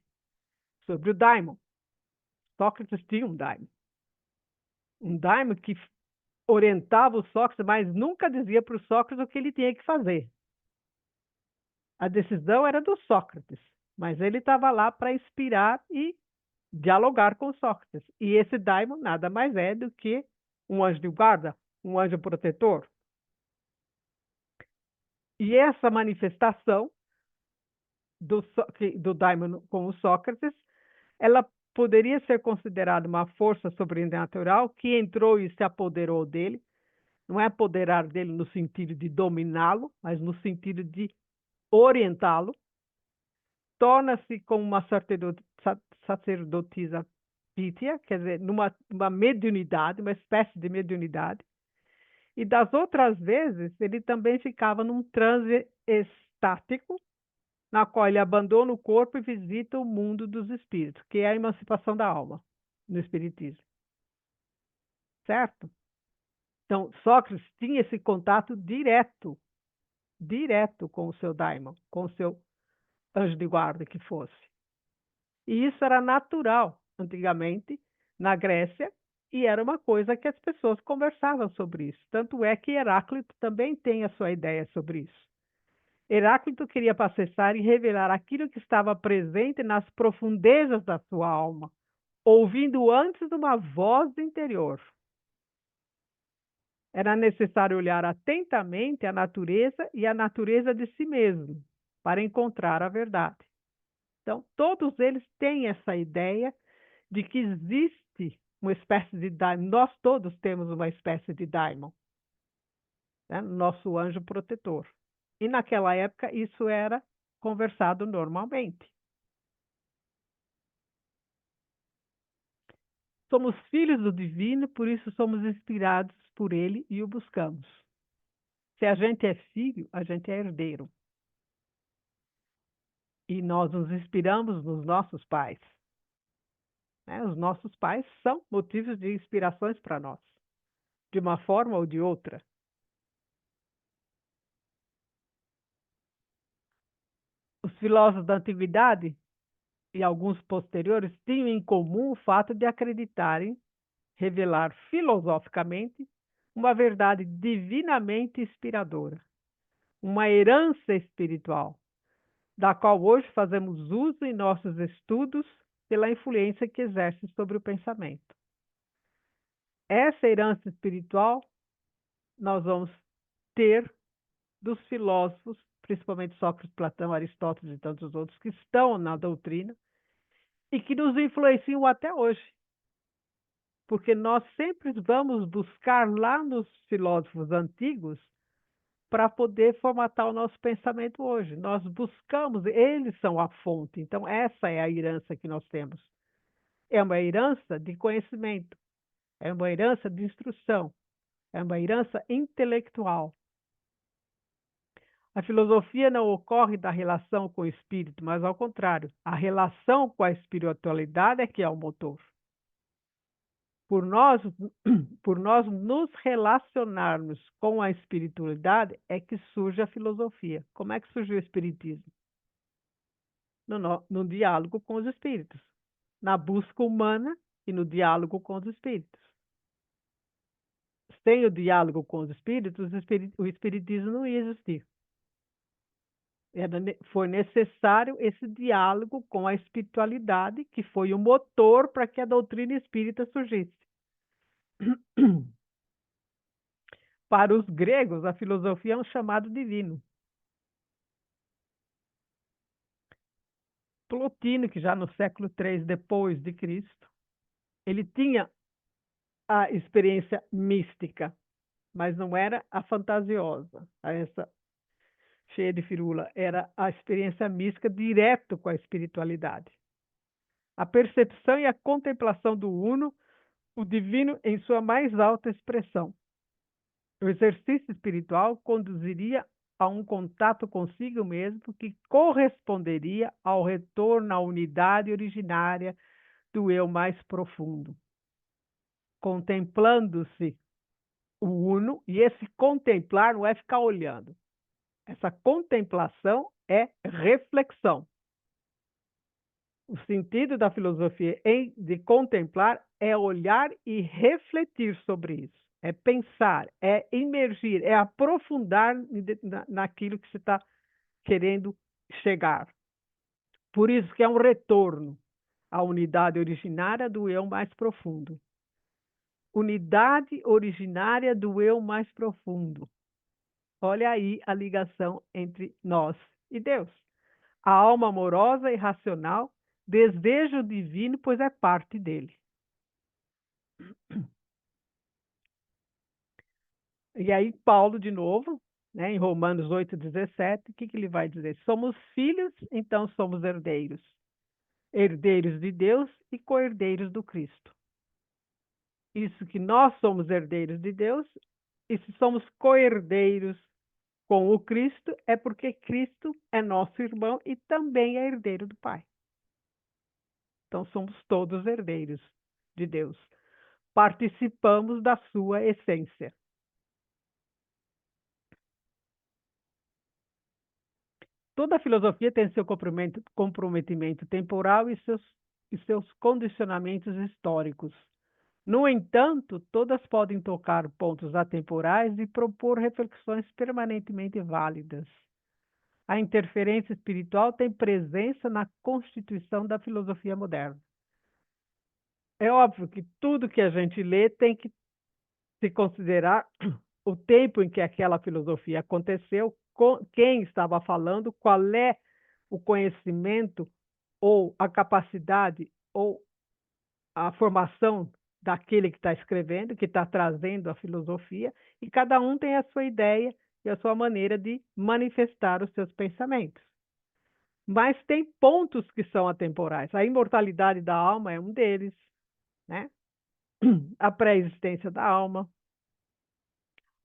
sobre o daimon. Sócrates tinha um daimon. Um daimon que orientava o Sócrates, mas nunca dizia para o Sócrates o que ele tinha que fazer. A decisão era do Sócrates, mas ele estava lá para inspirar e dialogar com Sócrates. E esse daimon nada mais é do que um anjo de guarda, um anjo protetor. E essa manifestação do daimon com o Sócrates, ela poderia ser considerada uma força sobrenatural que entrou e se apoderou dele. Não é apoderar dele no sentido de dominá-lo, mas no sentido de orientá-lo. Torna-se como uma sacerdotisa pítia, quer dizer, uma mediunidade, uma espécie de mediunidade. E das outras vezes, ele também ficava num transe estático, na qual ele abandona o corpo e visita o mundo dos espíritos, que é a emancipação da alma no espiritismo. Certo? Então, Sócrates tinha esse contato direto com o seu daimon, com o seu anjo de guarda que fosse. E isso era natural antigamente na Grécia e era uma coisa que as pessoas conversavam sobre isso. Tanto é que Heráclito também tem a sua ideia sobre isso. Heráclito queria acessar e revelar aquilo que estava presente nas profundezas da sua alma, ouvindo antes uma voz interior. Era necessário olhar atentamente a natureza e a natureza de si mesmo para encontrar a verdade. Então, todos eles têm essa ideia de que existe uma espécie de daimon. Nós todos temos uma espécie de daimon, né? Nosso anjo protetor. E naquela época isso era conversado normalmente. Somos filhos do divino, por isso somos inspirados por ele e o buscamos. Se a gente é filho, a gente é herdeiro. E nós nos inspiramos nos nossos pais. Né? Os nossos pais são motivos de inspirações para nós, de uma forma ou de outra. Os filósofos da antiguidade e alguns posteriores tinham em comum o fato de acreditarem revelar filosoficamente uma verdade divinamente inspiradora, uma herança espiritual, da qual hoje fazemos uso em nossos estudos pela influência que exerce sobre o pensamento. Essa herança espiritual nós vamos ter dos filósofos, principalmente Sócrates, Platão, Aristóteles e tantos outros, que estão na doutrina e que nos influenciam até hoje. Porque nós sempre vamos buscar lá nos filósofos antigos para poder formatar o nosso pensamento hoje. Nós buscamos, eles são a fonte. Então, essa é a herança que nós temos. É uma herança de conhecimento, é uma herança de instrução, é uma herança intelectual. A filosofia não ocorre da relação com o espírito, mas ao contrário, a relação com a espiritualidade é que é o motor. Por nós, por nós nos relacionarmos com a espiritualidade é que surge a filosofia. Como é que surgiu o espiritismo? No diálogo com os espíritos, na busca humana e no diálogo com os espíritos. Sem o diálogo com os espíritos, o espiritismo não ia existir. Foi necessário esse diálogo com a espiritualidade, que foi o motor para que a doutrina espírita surgisse. Para os gregos, a filosofia é um chamado divino. Plotino, que já no século III depois de Cristo, ele tinha a experiência mística, mas não era a fantasiosa, essa cheia de firula, era a experiência mística direto com a espiritualidade. A percepção e a contemplação do uno, o divino em sua mais alta expressão. O exercício espiritual conduziria a um contato consigo mesmo que corresponderia ao retorno à unidade originária do eu mais profundo. Contemplando-se o uno, e esse contemplar não é ficar olhando. Essa contemplação é reflexão. O sentido da filosofia de contemplar é olhar e refletir sobre isso. É pensar, é imergir, é aprofundar naquilo que você está querendo chegar. Por isso que é um retorno à unidade originária do eu mais profundo. Unidade originária do eu mais profundo. Olha aí a ligação entre nós e Deus. A alma amorosa e racional deseja o divino, pois é parte dele. E aí, Paulo, de novo, né, em Romanos 8,17, o que ele vai dizer? Somos filhos, então somos herdeiros. Herdeiros de Deus e co-herdeiros do Cristo. Isso que nós somos herdeiros de Deus, e se somos co-herdeiros com o Cristo, é porque Cristo é nosso irmão e também é herdeiro do Pai. Então somos todos herdeiros de Deus. Participamos da sua essência. Toda filosofia tem seu comprometimento temporal e seus condicionamentos históricos. No entanto, todas podem tocar pontos atemporais e propor reflexões permanentemente válidas. A interferência espiritual tem presença na constituição da filosofia moderna. É óbvio que tudo que a gente lê tem que se considerar o tempo em que aquela filosofia aconteceu, quem estava falando, qual é o conhecimento ou a capacidade ou a formação daquele que está escrevendo, que está trazendo a filosofia, e cada um tem a sua ideia e a sua maneira de manifestar os seus pensamentos. Mas tem pontos que são atemporais. A imortalidade da alma é um deles, né? A pré-existência da alma,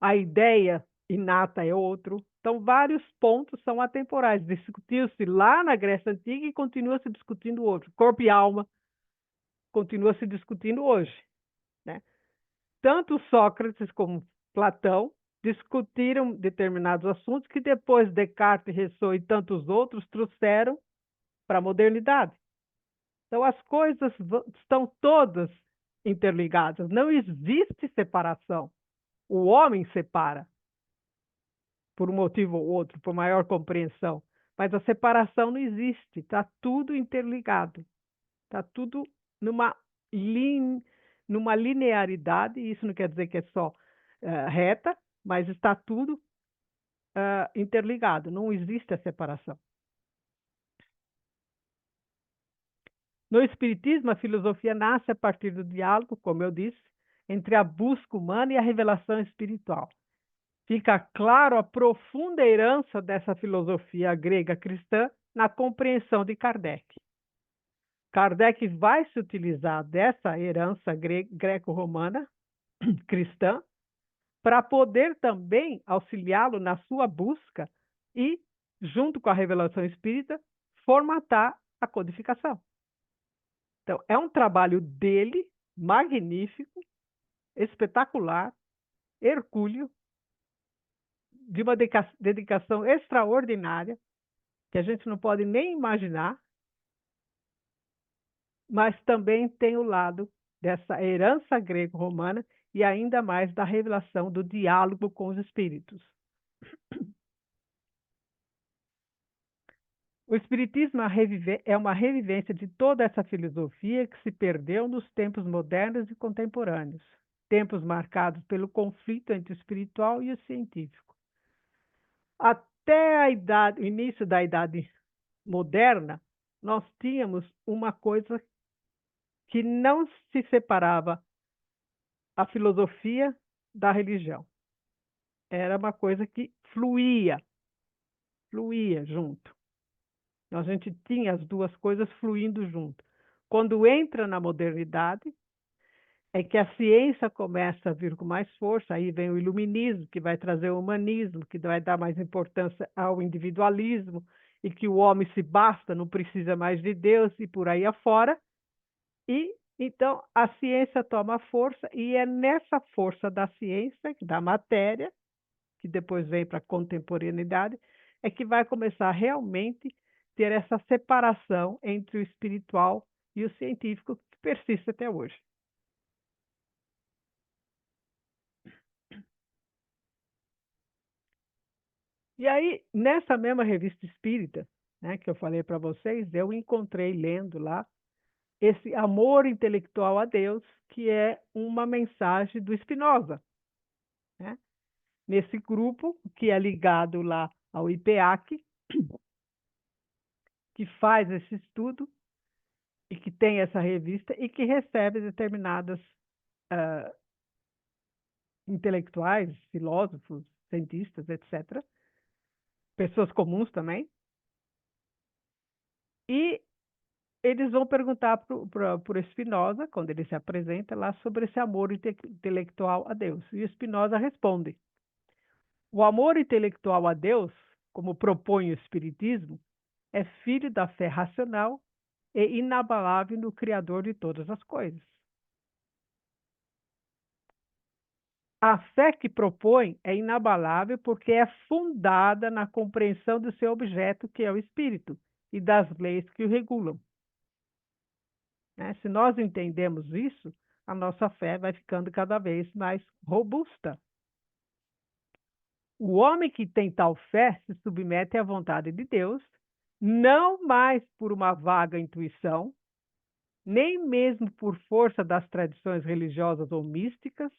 a ideia inata é outro. Então, vários pontos são atemporais. Discutiu-se lá na Grécia Antiga e continua se discutindo hoje. Corpo e alma continua se discutindo hoje, né? Tanto Sócrates como Platão discutiram determinados assuntos que depois Descartes, Rousseau e tantos outros trouxeram para a modernidade. Então, as coisas estão todas interligadas. Não existe separação. O homem separa, por um motivo ou outro, por maior compreensão. Mas a separação não existe. Está tudo interligado. Está tudo numa, numa linearidade. Isso não quer dizer que é só reta, mas está tudo interligado, não existe a separação. No Espiritismo, a filosofia nasce a partir do diálogo, como eu disse, entre a busca humana e a revelação espiritual. Fica claro a profunda herança dessa filosofia grega cristã na compreensão de Kardec. Kardec vai se utilizar dessa herança greco-romana cristã para poder também auxiliá-lo na sua busca e, junto com a revelação espírita, formatar a codificação. Então, é um trabalho dele, magnífico, espetacular, hercúleo, de uma dedicação extraordinária, que a gente não pode nem imaginar, mas também tem o lado dessa herança grego-romana e ainda mais da revelação do diálogo com os espíritos. O Espiritismo é uma revivência de toda essa filosofia que se perdeu nos tempos modernos e contemporâneos, tempos marcados pelo conflito entre o espiritual e o científico. Até o início da Idade Moderna, nós tínhamos uma coisa que não se separava a filosofia da religião. Era uma coisa que fluía junto. A gente tinha as duas coisas fluindo junto. Quando entra na modernidade, é que a ciência começa a vir com mais força, aí vem o iluminismo, que vai trazer o humanismo, que vai dar mais importância ao individualismo, e que o homem se basta, não precisa mais de Deus, e por aí afora. E então a ciência toma força, e é nessa força da ciência, da matéria, que depois vem para a contemporaneidade, é que vai começar realmente ter essa separação entre o espiritual e o científico, que persiste até hoje. E aí, nessa mesma revista espírita, né, que eu falei para vocês, eu encontrei lendo lá esse amor intelectual a Deus, que é uma mensagem do Spinoza, né? Nesse grupo que é ligado lá ao IPEAC, que faz esse estudo e que tem essa revista e que recebe determinadas intelectuais, filósofos, cientistas, etc., pessoas comuns também, e eles vão perguntar para o Spinoza, quando ele se apresenta lá, sobre esse amor intelectual a Deus. E Spinoza responde: o amor intelectual a Deus, como propõe o Espiritismo, é filho da fé racional e inabalável no Criador de todas as coisas. A fé que propõe é inabalável porque é fundada na compreensão do seu objeto, que é o espírito, e das leis que o regulam. Né? Se nós entendemos isso, a nossa fé vai ficando cada vez mais robusta. O homem que tem tal fé se submete à vontade de Deus, não mais por uma vaga intuição, nem mesmo por força das tradições religiosas ou místicas,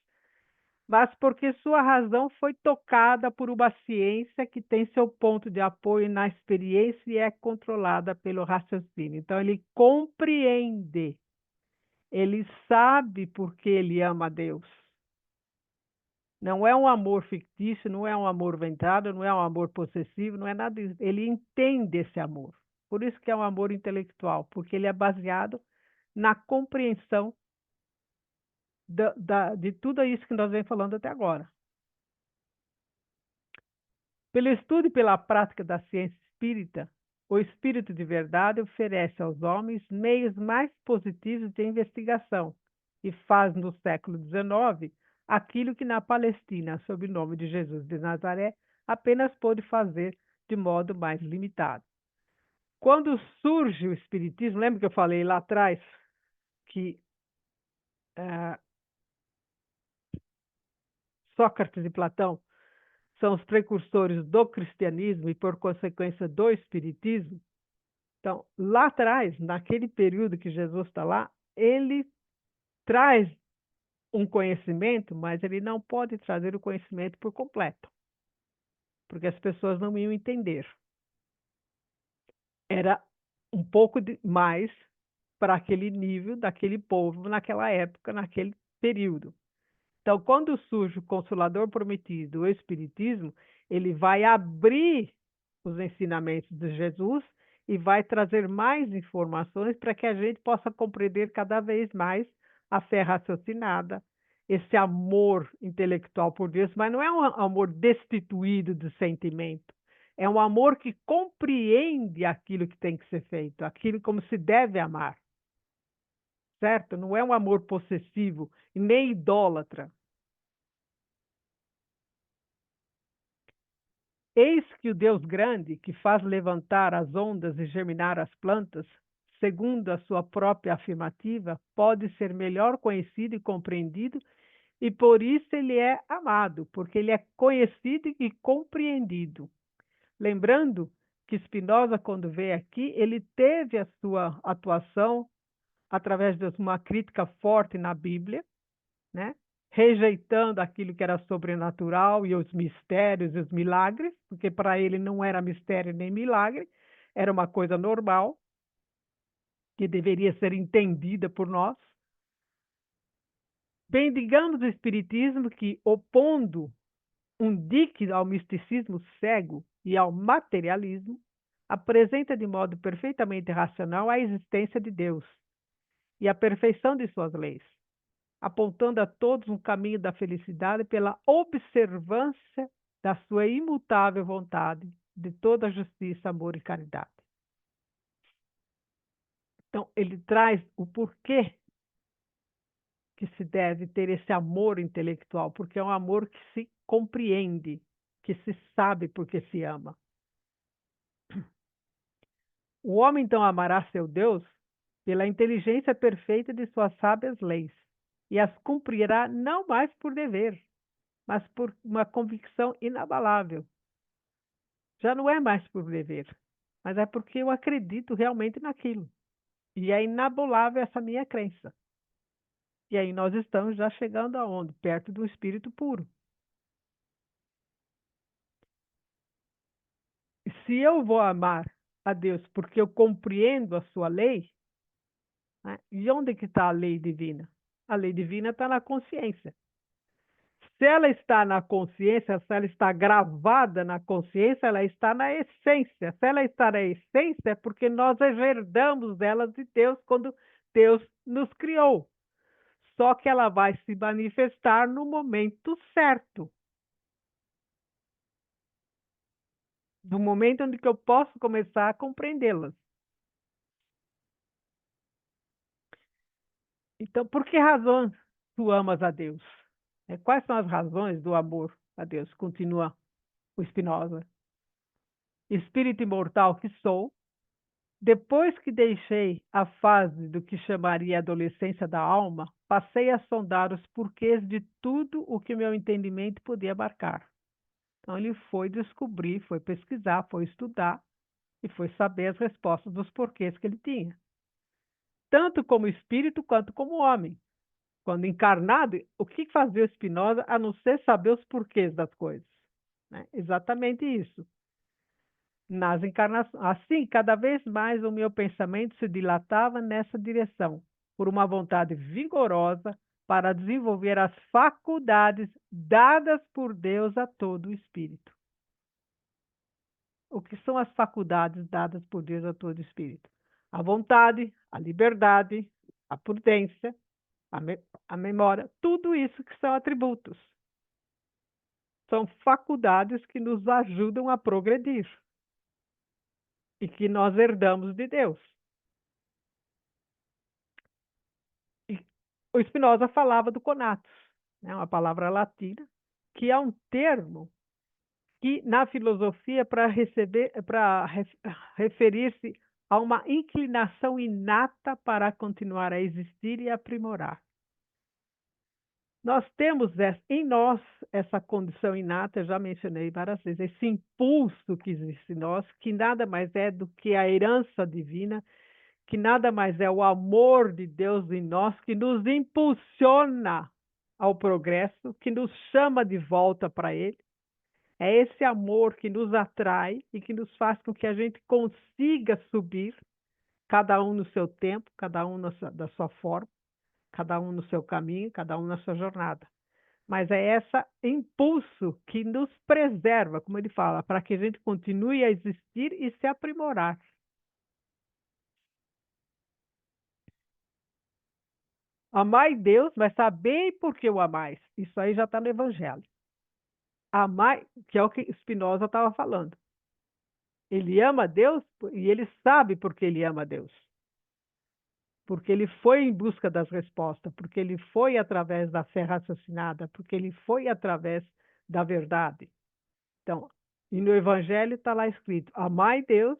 mas porque sua razão foi tocada por uma ciência que tem seu ponto de apoio na experiência e é controlada pelo raciocínio. Então, ele compreende, ele sabe porque ele ama a Deus. Não é um amor fictício, não é um amor ventado, não é um amor possessivo, não é nada disso. Ele entende esse amor. Por isso que é um amor intelectual, porque ele é baseado na compreensão de tudo isso que nós vem falando até agora. Pelo estudo e pela prática da ciência espírita, o espírito de verdade oferece aos homens meios mais positivos de investigação e faz no século XIX aquilo que na Palestina, sob o nome de Jesus de Nazaré, apenas pôde fazer de modo mais limitado. Quando surge o espiritismo, lembra que eu falei lá atrás que Sócrates e Platão são os precursores do cristianismo e, por consequência, do espiritismo? Então, lá atrás, naquele período que Jesus está lá, ele traz um conhecimento, mas ele não pode trazer o conhecimento por completo, porque as pessoas não iam entender. Era um pouco mais para aquele nível daquele povo naquela época, naquele período. Então, quando surge o Consolador Prometido, o Espiritismo, ele vai abrir os ensinamentos de Jesus e vai trazer mais informações para que a gente possa compreender cada vez mais a fé raciocinada, esse amor intelectual por Deus, mas não é um amor destituído de sentimento. É um amor que compreende aquilo que tem que ser feito, aquilo como se deve amar, certo? Não é um amor possessivo e nem idólatra. Eis que o Deus grande, que faz levantar as ondas e germinar as plantas, segundo a sua própria afirmativa, pode ser melhor conhecido e compreendido, e por isso ele é amado, porque ele é conhecido e compreendido. Lembrando que Spinoza, quando veio aqui, ele teve a sua atuação através de uma crítica forte na Bíblia, né? Rejeitando aquilo que era sobrenatural e os mistérios e os milagres, porque para ele não era mistério nem milagre, era uma coisa normal, que deveria ser entendida por nós. Bem, digamos o Espiritismo que, opondo um dique ao misticismo cego e ao materialismo, apresenta de modo perfeitamente racional a existência de Deus e a perfeição de suas leis, apontando a todos um caminho da felicidade pela observância da sua imutável vontade, de toda justiça, amor e caridade. Então, ele traz o porquê que se deve ter esse amor intelectual, porque é um amor que se compreende, que se sabe porque se ama. O homem, então, amará seu Deus pela inteligência perfeita de suas sábias leis, e as cumprirá não mais por dever, mas por uma convicção inabalável. Já não é mais por dever, mas é porque eu acredito realmente naquilo. E é inabalável essa minha crença. E aí nós estamos já chegando aonde? Perto do espírito puro. E se eu vou amar a Deus porque eu compreendo a sua lei, né? E onde que está a lei divina? A lei divina está na consciência. Se ela está na consciência, se ela está gravada na consciência, ela está na essência. Se ela está na essência, é porque nós herdamos dela de Deus quando Deus nos criou. Só que ela vai se manifestar no momento certo. No momento onde que eu posso começar a compreendê-las. Então, por que razão tu amas a Deus? Quais são as razões do amor a Deus? Continua o Spinoza. Espírito imortal que sou, depois que deixei a fase do que chamaria adolescência da alma, passei a sondar os porquês de tudo o que meu entendimento podia abarcar. Então ele foi descobrir, foi pesquisar, foi estudar e foi saber as respostas dos porquês que ele tinha. Tanto como espírito quanto como homem. Quando encarnado, o que fazia o Spinoza a não ser saber os porquês das coisas? Né? Exatamente isso. Nas encarnações. Assim, cada vez mais o meu pensamento se dilatava nessa direção, por uma vontade vigorosa para desenvolver as faculdades dadas por Deus a todo o espírito. O que são as faculdades dadas por Deus a todo espírito? A vontade, a liberdade, a prudência, a memória, tudo isso que são atributos. São faculdades que nos ajudam a progredir e que nós herdamos de Deus. E o Spinoza falava do conatus, né, uma palavra latina, que é um termo que na filosofia para referir-se a uma inclinação inata para continuar a existir e aprimorar. Nós temos em nós essa condição inata, eu já mencionei várias vezes, esse impulso que existe em nós, que nada mais é do que a herança divina, que nada mais é o amor de Deus em nós, que nos impulsiona ao progresso, que nos chama de volta para Ele. É esse amor que nos atrai e que nos faz com que a gente consiga subir, cada um no seu tempo, cada um da sua forma, cada um no seu caminho, cada um na sua jornada. Mas é esse impulso que nos preserva, como ele fala, para que a gente continue a existir e se aprimorar. Amai Deus, mas sabei por que o amais. Isso aí já está no Evangelho. Amai, que é o que Spinoza estava falando. Ele ama Deus e ele sabe por que ele ama Deus. Porque ele foi em busca das respostas, porque ele foi através da fé raciocinada, porque ele foi através da verdade. Então, e no Evangelho está lá escrito: amai Deus,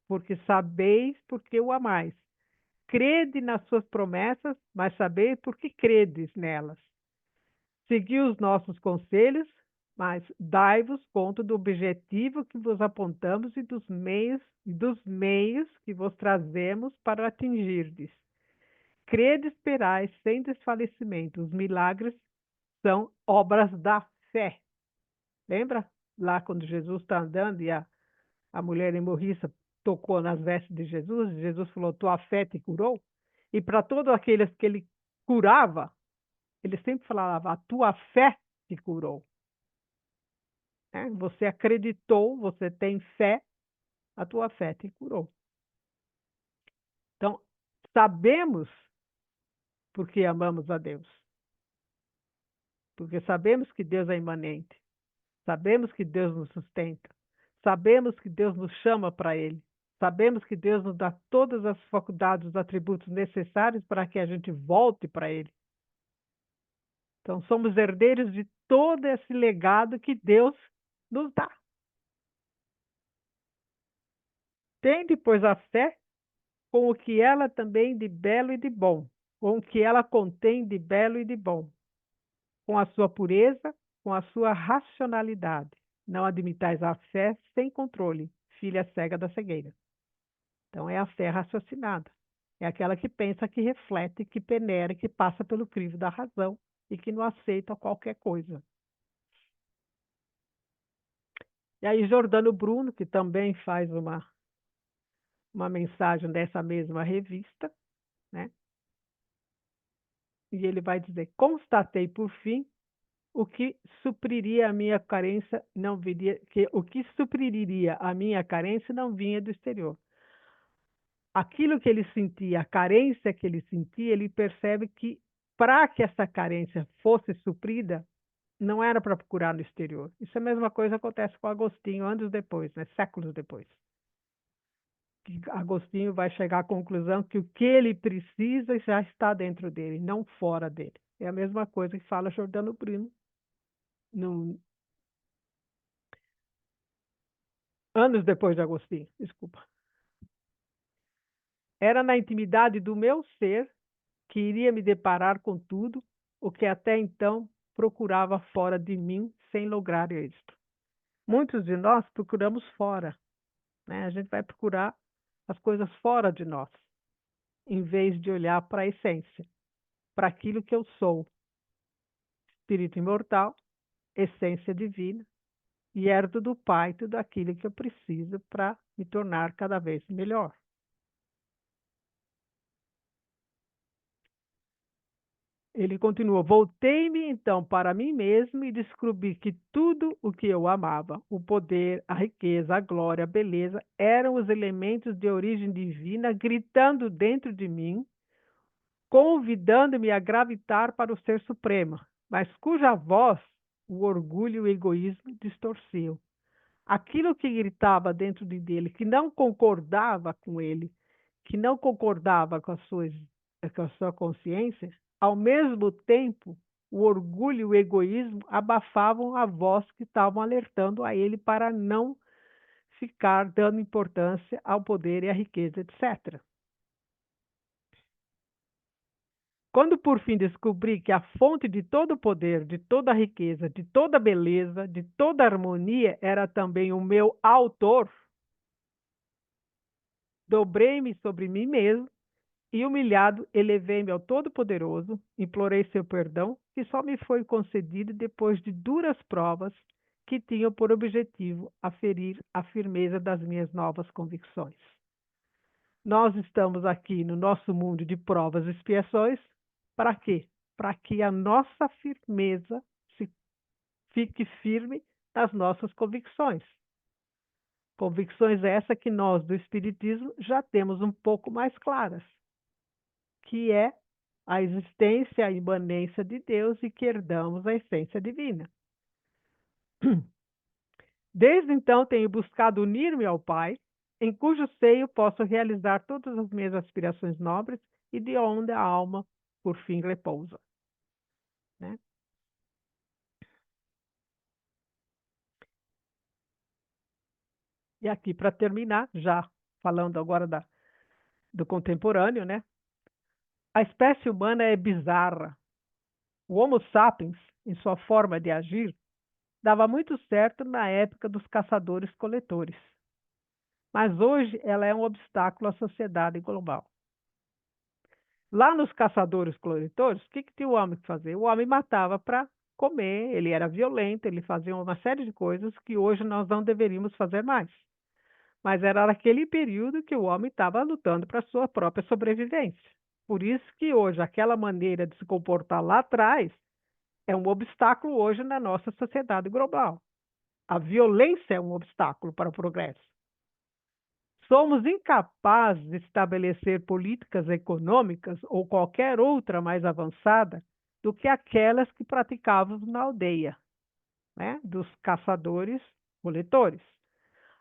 porque sabeis porque o amais. Crede nas suas promessas, mas sabeis porque credes nelas. Segui os nossos conselhos, mas dai-vos conta do objetivo que vos apontamos e dos meios que vos trazemos para atingirdes. Crede, esperai, sem desfalecimento. Os milagres são obras da fé. Lembra lá quando Jesus está andando e a mulher hemorriça tocou nas vestes de Jesus? Jesus falou: tua fé te curou. E para todos aqueles que ele curava, ele sempre falava: a tua fé te curou. Né? Você acreditou, você tem fé, a tua fé te curou. Então, sabemos porque amamos a Deus. Porque sabemos que Deus é imanente. Sabemos que Deus nos sustenta. Sabemos que Deus nos chama para Ele. Sabemos que Deus nos dá todas as faculdades, os atributos necessários para que a gente volte para Ele. Então, somos herdeiros de todo esse legado que Deus nos dá. Tende, pois, a fé com o que ela também de belo e de bom, com o que ela contém de belo e de bom, com a sua pureza, com a sua racionalidade. Não admitais a fé sem controle, filha cega da cegueira. Então, é a fé raciocinada. É aquela que pensa, que reflete, que peneira, que passa pelo crivo da razão e que não aceita qualquer coisa. E aí, Jordano Bruno, que também faz uma mensagem dessa mesma revista, né? E ele vai dizer: constatei por fim o que supriria a minha carência não viria, que o que supriria a minha carência não vinha do exterior. Aquilo que ele sentia, a carência que ele sentia, ele percebe que para que essa carência fosse suprida, não era para procurar no exterior. Isso é a mesma coisa que acontece com Agostinho anos depois, né? Séculos depois. Que Agostinho vai chegar à conclusão que o que ele precisa já está dentro dele, não fora dele. É a mesma coisa que fala Jordano Bruno. Anos depois de Agostinho, desculpa. Era na intimidade do meu ser que iria me deparar com tudo o que até então procurava fora de mim sem lograr êxito. Muitos de nós procuramos fora, né? A gente vai procurar as coisas fora de nós, em vez de olhar para a essência, para aquilo que eu sou, espírito imortal, essência divina, e herdo do Pai tudo aquilo que eu preciso para me tornar cada vez melhor. Ele continua: voltei-me então para mim mesmo e descobri que tudo o que eu amava, o poder, a riqueza, a glória, a beleza, eram os elementos de origem divina gritando dentro de mim, convidando-me a gravitar para o Ser Supremo, mas cuja voz o orgulho e o egoísmo distorciam. Aquilo que gritava dentro dele, que não concordava com ele, que não concordava com a sua consciência, ao mesmo tempo, o orgulho e o egoísmo abafavam a voz que estavam alertando a ele para não ficar dando importância ao poder e à riqueza, etc. Quando por fim descobri que a fonte de todo o poder, de toda a riqueza, de toda a beleza, de toda a harmonia era também o meu autor, dobrei-me sobre mim mesmo E humilhado, elevei-me ao Todo-Poderoso, implorei seu perdão, que só me foi concedido depois de duras provas que tinham por objetivo aferir a firmeza das minhas novas convicções. Nós estamos aqui no nosso mundo de provas e expiações, para quê? Para que a nossa firmeza se fique firme nas nossas convicções. Convicções essas que nós do Espiritismo já temos um pouco mais claras, que é a existência, a imanência de Deus e que herdamos a essência divina. Desde então tenho buscado unir-me ao Pai, em cujo seio posso realizar todas as minhas aspirações nobres e de onde a alma, por fim, repousa. Né? E aqui, para terminar, já falando agora do contemporâneo, né? A espécie humana é bizarra. O Homo sapiens, em sua forma de agir, dava muito certo na época dos caçadores-coletores. Mas hoje ela é um obstáculo à sociedade global. Lá nos caçadores-coletores, o que tinha o homem que fazer? O homem matava para comer, ele era violento, ele fazia uma série de coisas que hoje nós não deveríamos fazer mais. Mas era naquele período que o homem estava lutando para a sua própria sobrevivência. Por isso que hoje aquela maneira de se comportar lá atrás é um obstáculo hoje na nossa sociedade global. A violência é um obstáculo para o progresso. Somos incapazes de estabelecer políticas econômicas ou qualquer outra mais avançada do que aquelas que praticávamos na aldeia, né? Dos caçadores-coletores.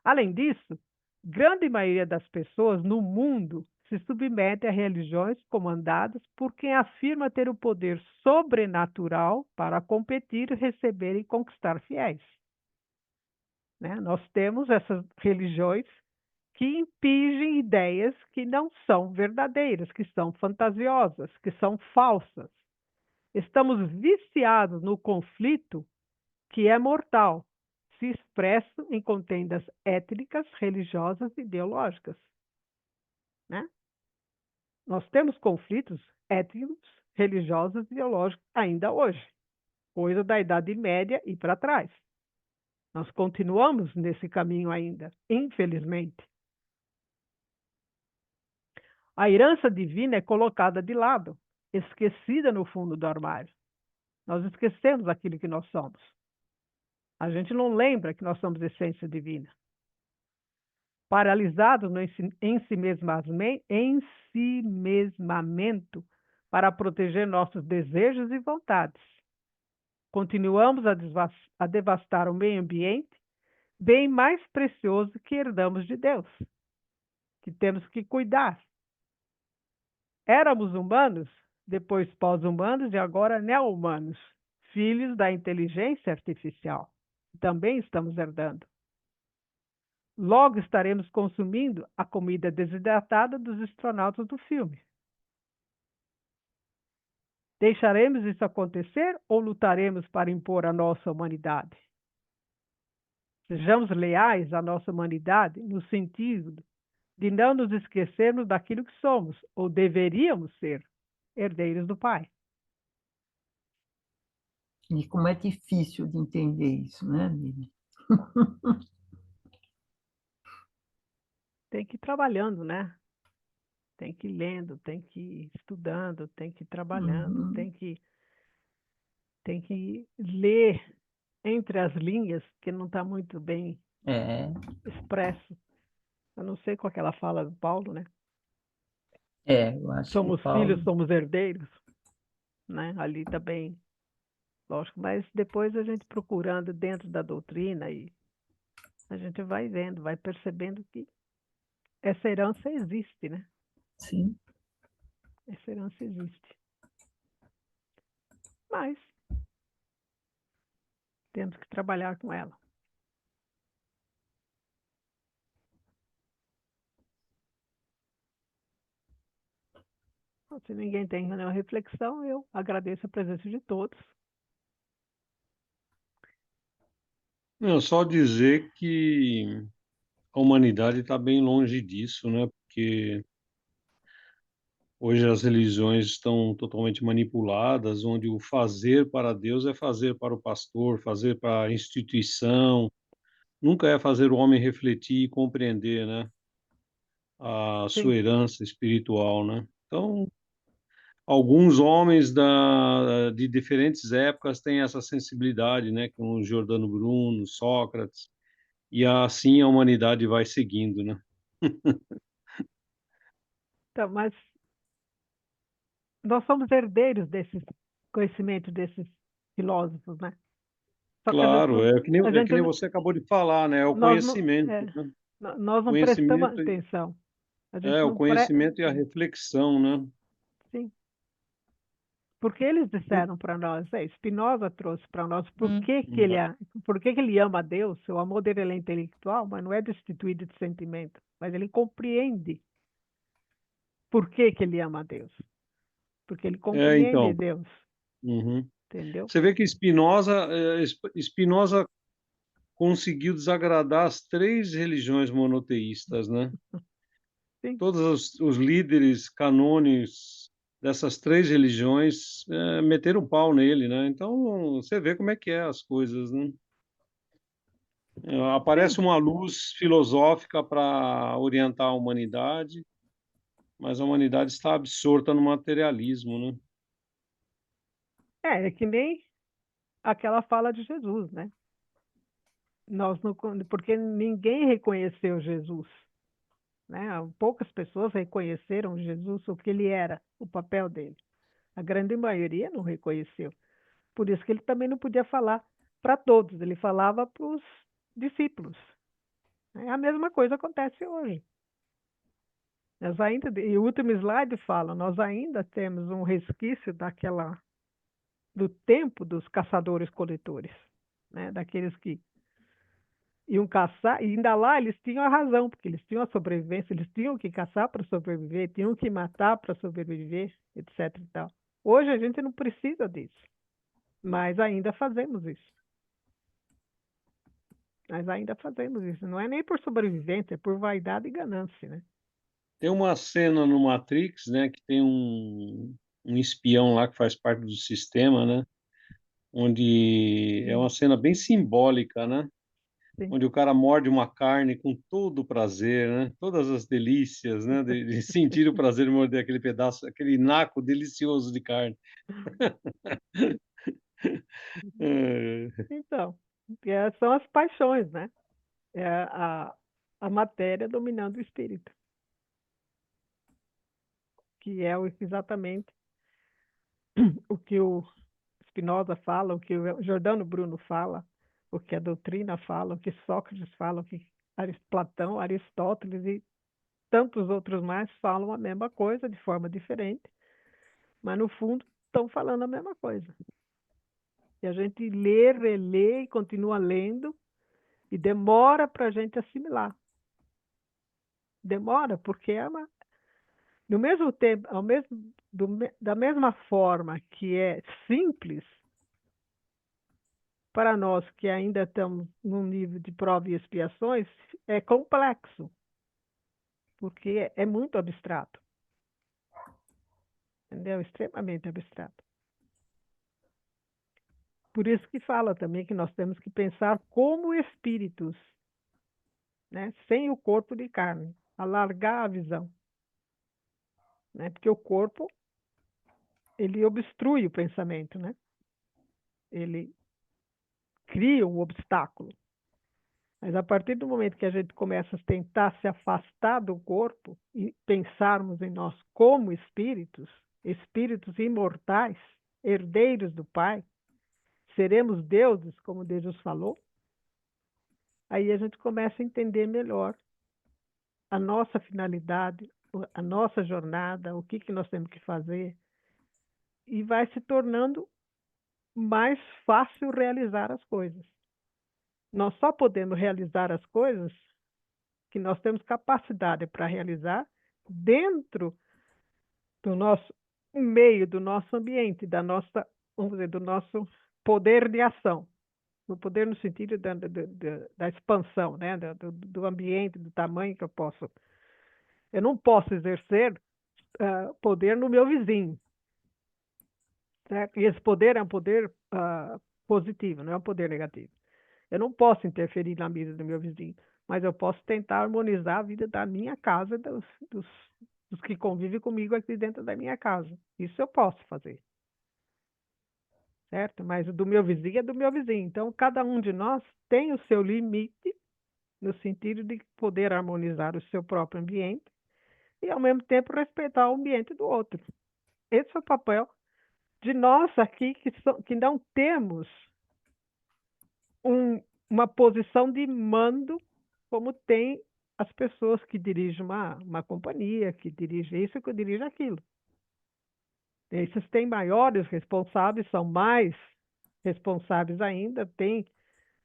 Além disso, grande maioria das pessoas no mundo se submete a religiões comandadas por quem afirma ter o poder sobrenatural para competir, receber e conquistar fiéis. Né? Nós temos essas religiões que impingem ideias que não são verdadeiras, que são fantasiosas, que são falsas. Estamos viciados no conflito que é mortal, se expresso em contendas étnicas, religiosas e ideológicas. Né? Nós temos conflitos étnicos, religiosos e ideológicos ainda hoje, coisa da Idade Média e para trás. Nós continuamos nesse caminho ainda, infelizmente. A herança divina é colocada de lado, esquecida no fundo do armário. Nós esquecemos aquilo que nós somos. A gente não lembra que nós somos essência divina. Paralisados no ensimesmamento para proteger nossos desejos e vontades. Continuamos a devastar o meio ambiente, bem mais precioso que herdamos de Deus, que temos que cuidar. Éramos humanos, depois pós-humanos e agora neo-humanos, filhos da inteligência artificial. Também estamos herdando. Logo estaremos consumindo a comida desidratada dos astronautas do filme. Deixaremos isso acontecer ou lutaremos para impor a nossa humanidade? Sejamos leais à nossa humanidade no sentido de não nos esquecermos daquilo que somos, ou deveríamos ser, herdeiros do Pai. E como é difícil de entender isso, né, Miriam? Tem que ir trabalhando, né? Tem que ir lendo, tem que ir estudando, tem que ir trabalhando, tem que ler entre as linhas, que não está muito bem expresso. Eu não sei qual é aquela fala do Paulo, né? Eu acho que Somos Paulo... filhos, somos herdeiros, né? Ali também, lógico, mas depois a gente procurando dentro da doutrina e a gente vai vendo, vai percebendo que essa herança existe, né? Sim. Essa herança existe. Mas temos que trabalhar com ela. Se ninguém tem nenhuma reflexão, eu agradeço a presença de todos. Não, só dizer que a humanidade está bem longe disso, né? Porque Hoje as religiões estão totalmente manipuladas, onde o fazer para Deus é fazer para o pastor, fazer para a instituição, nunca é fazer o homem refletir e compreender, né, a Sim. sua herança espiritual, né. Então, alguns homens de diferentes épocas têm essa sensibilidade, né, como Giordano Bruno, Sócrates, e assim a humanidade vai seguindo, né. Então, mas nós somos herdeiros desses conhecimentos desses filósofos, né? Só que a gente Claro, não, a é que gente, nem não- você acabou de falar, né, é o nós não, conhecimento, né. nós não prestamos Conhecimento atenção. A gente é, o não conhecimento e a reflexão, né. sim, porque eles Por disseram para nós, Spinoza trouxe para nós Hum. por que ele ama a Deus, o amor dele ele é intelectual, mas não é destituído de sentimento, mas ele compreende por que ele ama a Deus, porque ele É, compreende então. Deus, Uhum. entendeu? Você vê que Spinoza conseguiu desagradar as 3 religiões monoteístas, né. Sim, Todos os líderes canônicos dessas 3 religiões, meteram pau nele, né. Então, você vê como é que é as coisas, né. sim. Aparece uma luz filosófica para orientar a humanidade, mas a humanidade está absorta no materialismo, né. É que nem aquela fala de Jesus, né? Nós não, porque ninguém reconheceu Jesus, né? Poucas pessoas reconheceram Jesus, o que ele era, o papel dele. A grande maioria não reconheceu. Por isso que ele também não podia falar para todos, ele falava para os discípulos. Né? A mesma coisa acontece hoje. Nós ainda, e o último slide fala, nós ainda temos um resquício do tempo dos caçadores-coletores, né? Daqueles que iam caçar, e ainda lá eles tinham a razão, porque eles tinham a sobrevivência, eles tinham que caçar para sobreviver, tinham que matar para sobreviver, etc. E tal. Hoje a gente não precisa disso, mas ainda fazemos isso. Nós ainda fazemos isso. Não é nem por sobrevivência, é por vaidade e ganância, né? Tem uma cena no Matrix, né, que tem um espião lá que faz parte do sistema, né, onde é uma cena bem simbólica, né, Sim. onde o cara morde uma carne com todo o prazer, né, todas as delícias, né, de sentir o prazer de morder aquele pedaço, aquele naco delicioso de carne. É. Então, são as paixões, né? É a matéria dominando o espírito, que é exatamente o que o Spinoza fala, o que o Giordano Bruno fala, o que a doutrina fala, o que Sócrates fala, o que Platão, Aristóteles e tantos outros mais falam a mesma coisa de forma diferente, mas no fundo estão falando a mesma coisa. E a gente lê, relê e continua lendo e demora para a gente assimilar. Demora, porque é no mesmo tempo, da mesma forma que é simples, para nós que ainda estamos num nível de prova e expiações, é complexo, porque é muito abstrato, entendeu? Extremamente abstrato. Por isso que fala também que nós temos que pensar como espíritos, né? Sem o corpo de carne, alargar a visão, né? Porque o corpo ele obstrui o pensamento, né? Ele cria um obstáculo. Mas a partir do momento que a gente começa a tentar se afastar do corpo e pensarmos em nós como espíritos, espíritos imortais, herdeiros do Pai, seremos deuses, como Deus falou, aí a gente começa a entender melhor a nossa finalidade, a nossa jornada, o que nós temos que fazer, e vai se tornando mais fácil realizar as coisas. Nós só podemos realizar as coisas que nós temos capacidade para realizar dentro do nosso meio, do nosso ambiente, da nossa, vamos dizer, do nosso poder de ação. No poder no sentido da expansão, né? Do ambiente, do tamanho que eu posso. Eu não posso exercer poder no meu vizinho, certo? E esse poder é um poder positivo, não é um poder negativo. Eu não posso interferir na vida do meu vizinho, mas eu posso tentar harmonizar a vida da minha casa, dos, dos que convivem comigo aqui dentro da minha casa. Isso eu posso fazer, certo? Mas o do meu vizinho é do meu vizinho. Então, cada um de nós tem o seu limite no sentido de poder harmonizar o seu próprio ambiente e, ao mesmo tempo, respeitar o ambiente do outro. Esse é o papel de nós aqui que não temos uma posição de mando como tem as pessoas que dirigem uma companhia, que dirigem isso, que dirigem aquilo. Esses têm maiores responsáveis, são mais responsáveis ainda, têm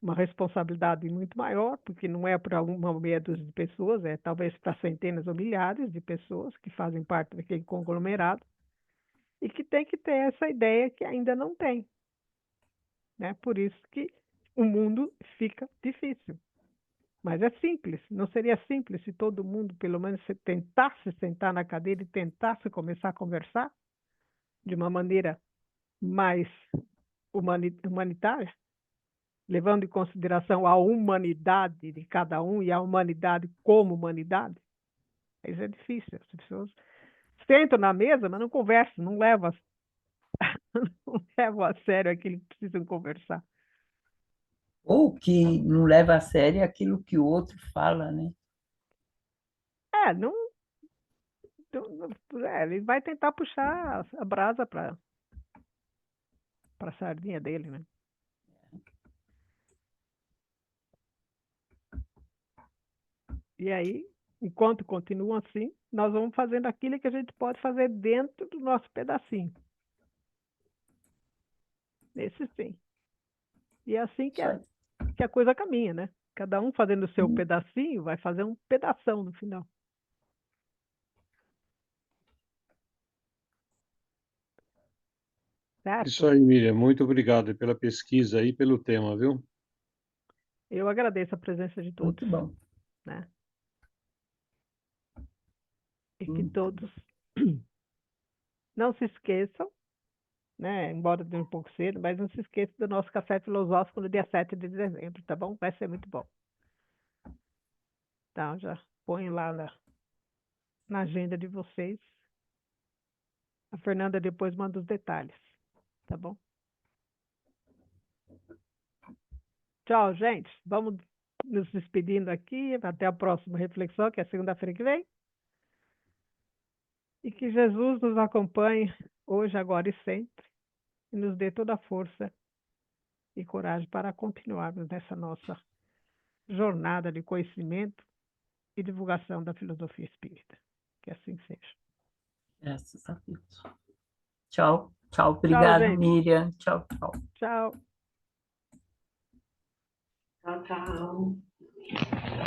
uma responsabilidade muito maior, porque não é para uma meia dúzia de pessoas, é talvez para centenas ou milhares de pessoas que fazem parte daquele conglomerado e que tem que ter essa ideia que ainda não tem, né? Por isso que o mundo fica difícil. Mas é simples, não seria simples se todo mundo, pelo menos, se tentasse sentar na cadeira e tentasse começar a conversar de uma maneira mais humanitária, levando em consideração a humanidade de cada um e a humanidade como humanidade? Isso é difícil. As pessoas sentam na mesa, mas não conversam, não levam não levam a sério aquilo que precisam conversar. Ou que não leva a sério aquilo que o outro fala, né? Não, ele vai tentar puxar a brasa para a sardinha dele, né? E aí, enquanto continuam assim, nós vamos fazendo aquilo que a gente pode fazer dentro do nosso pedacinho. Esse sim. E é assim Isso aí. que a coisa caminha, né? Cada um fazendo o seu pedacinho, vai fazer um pedação no final. Isso Certo? aí, Miriam. Muito obrigado pela pesquisa e pelo tema, viu? Eu agradeço a presença de todos, Muito bom. né? E que todos não se esqueçam, né? Embora dê um pouco cedo, mas não se esqueçam do nosso café filosófico no dia 7 de dezembro, tá bom? Vai ser muito bom. Então, já põe lá na agenda de vocês. A Fernanda depois manda os detalhes, tá bom? Tchau, gente. Vamos nos despedindo aqui. Até a próxima reflexão, que é segunda-feira que vem. E que Jesus nos acompanhe hoje, agora e sempre. E nos dê toda a força e coragem para continuarmos nessa nossa jornada de conhecimento e divulgação da filosofia espírita. Que assim seja. Graças a Deus. Tchau, tchau. Tchau, Obrigado, gente. Miriam. Tchau, tchau. Tchau. Tchau, tchau.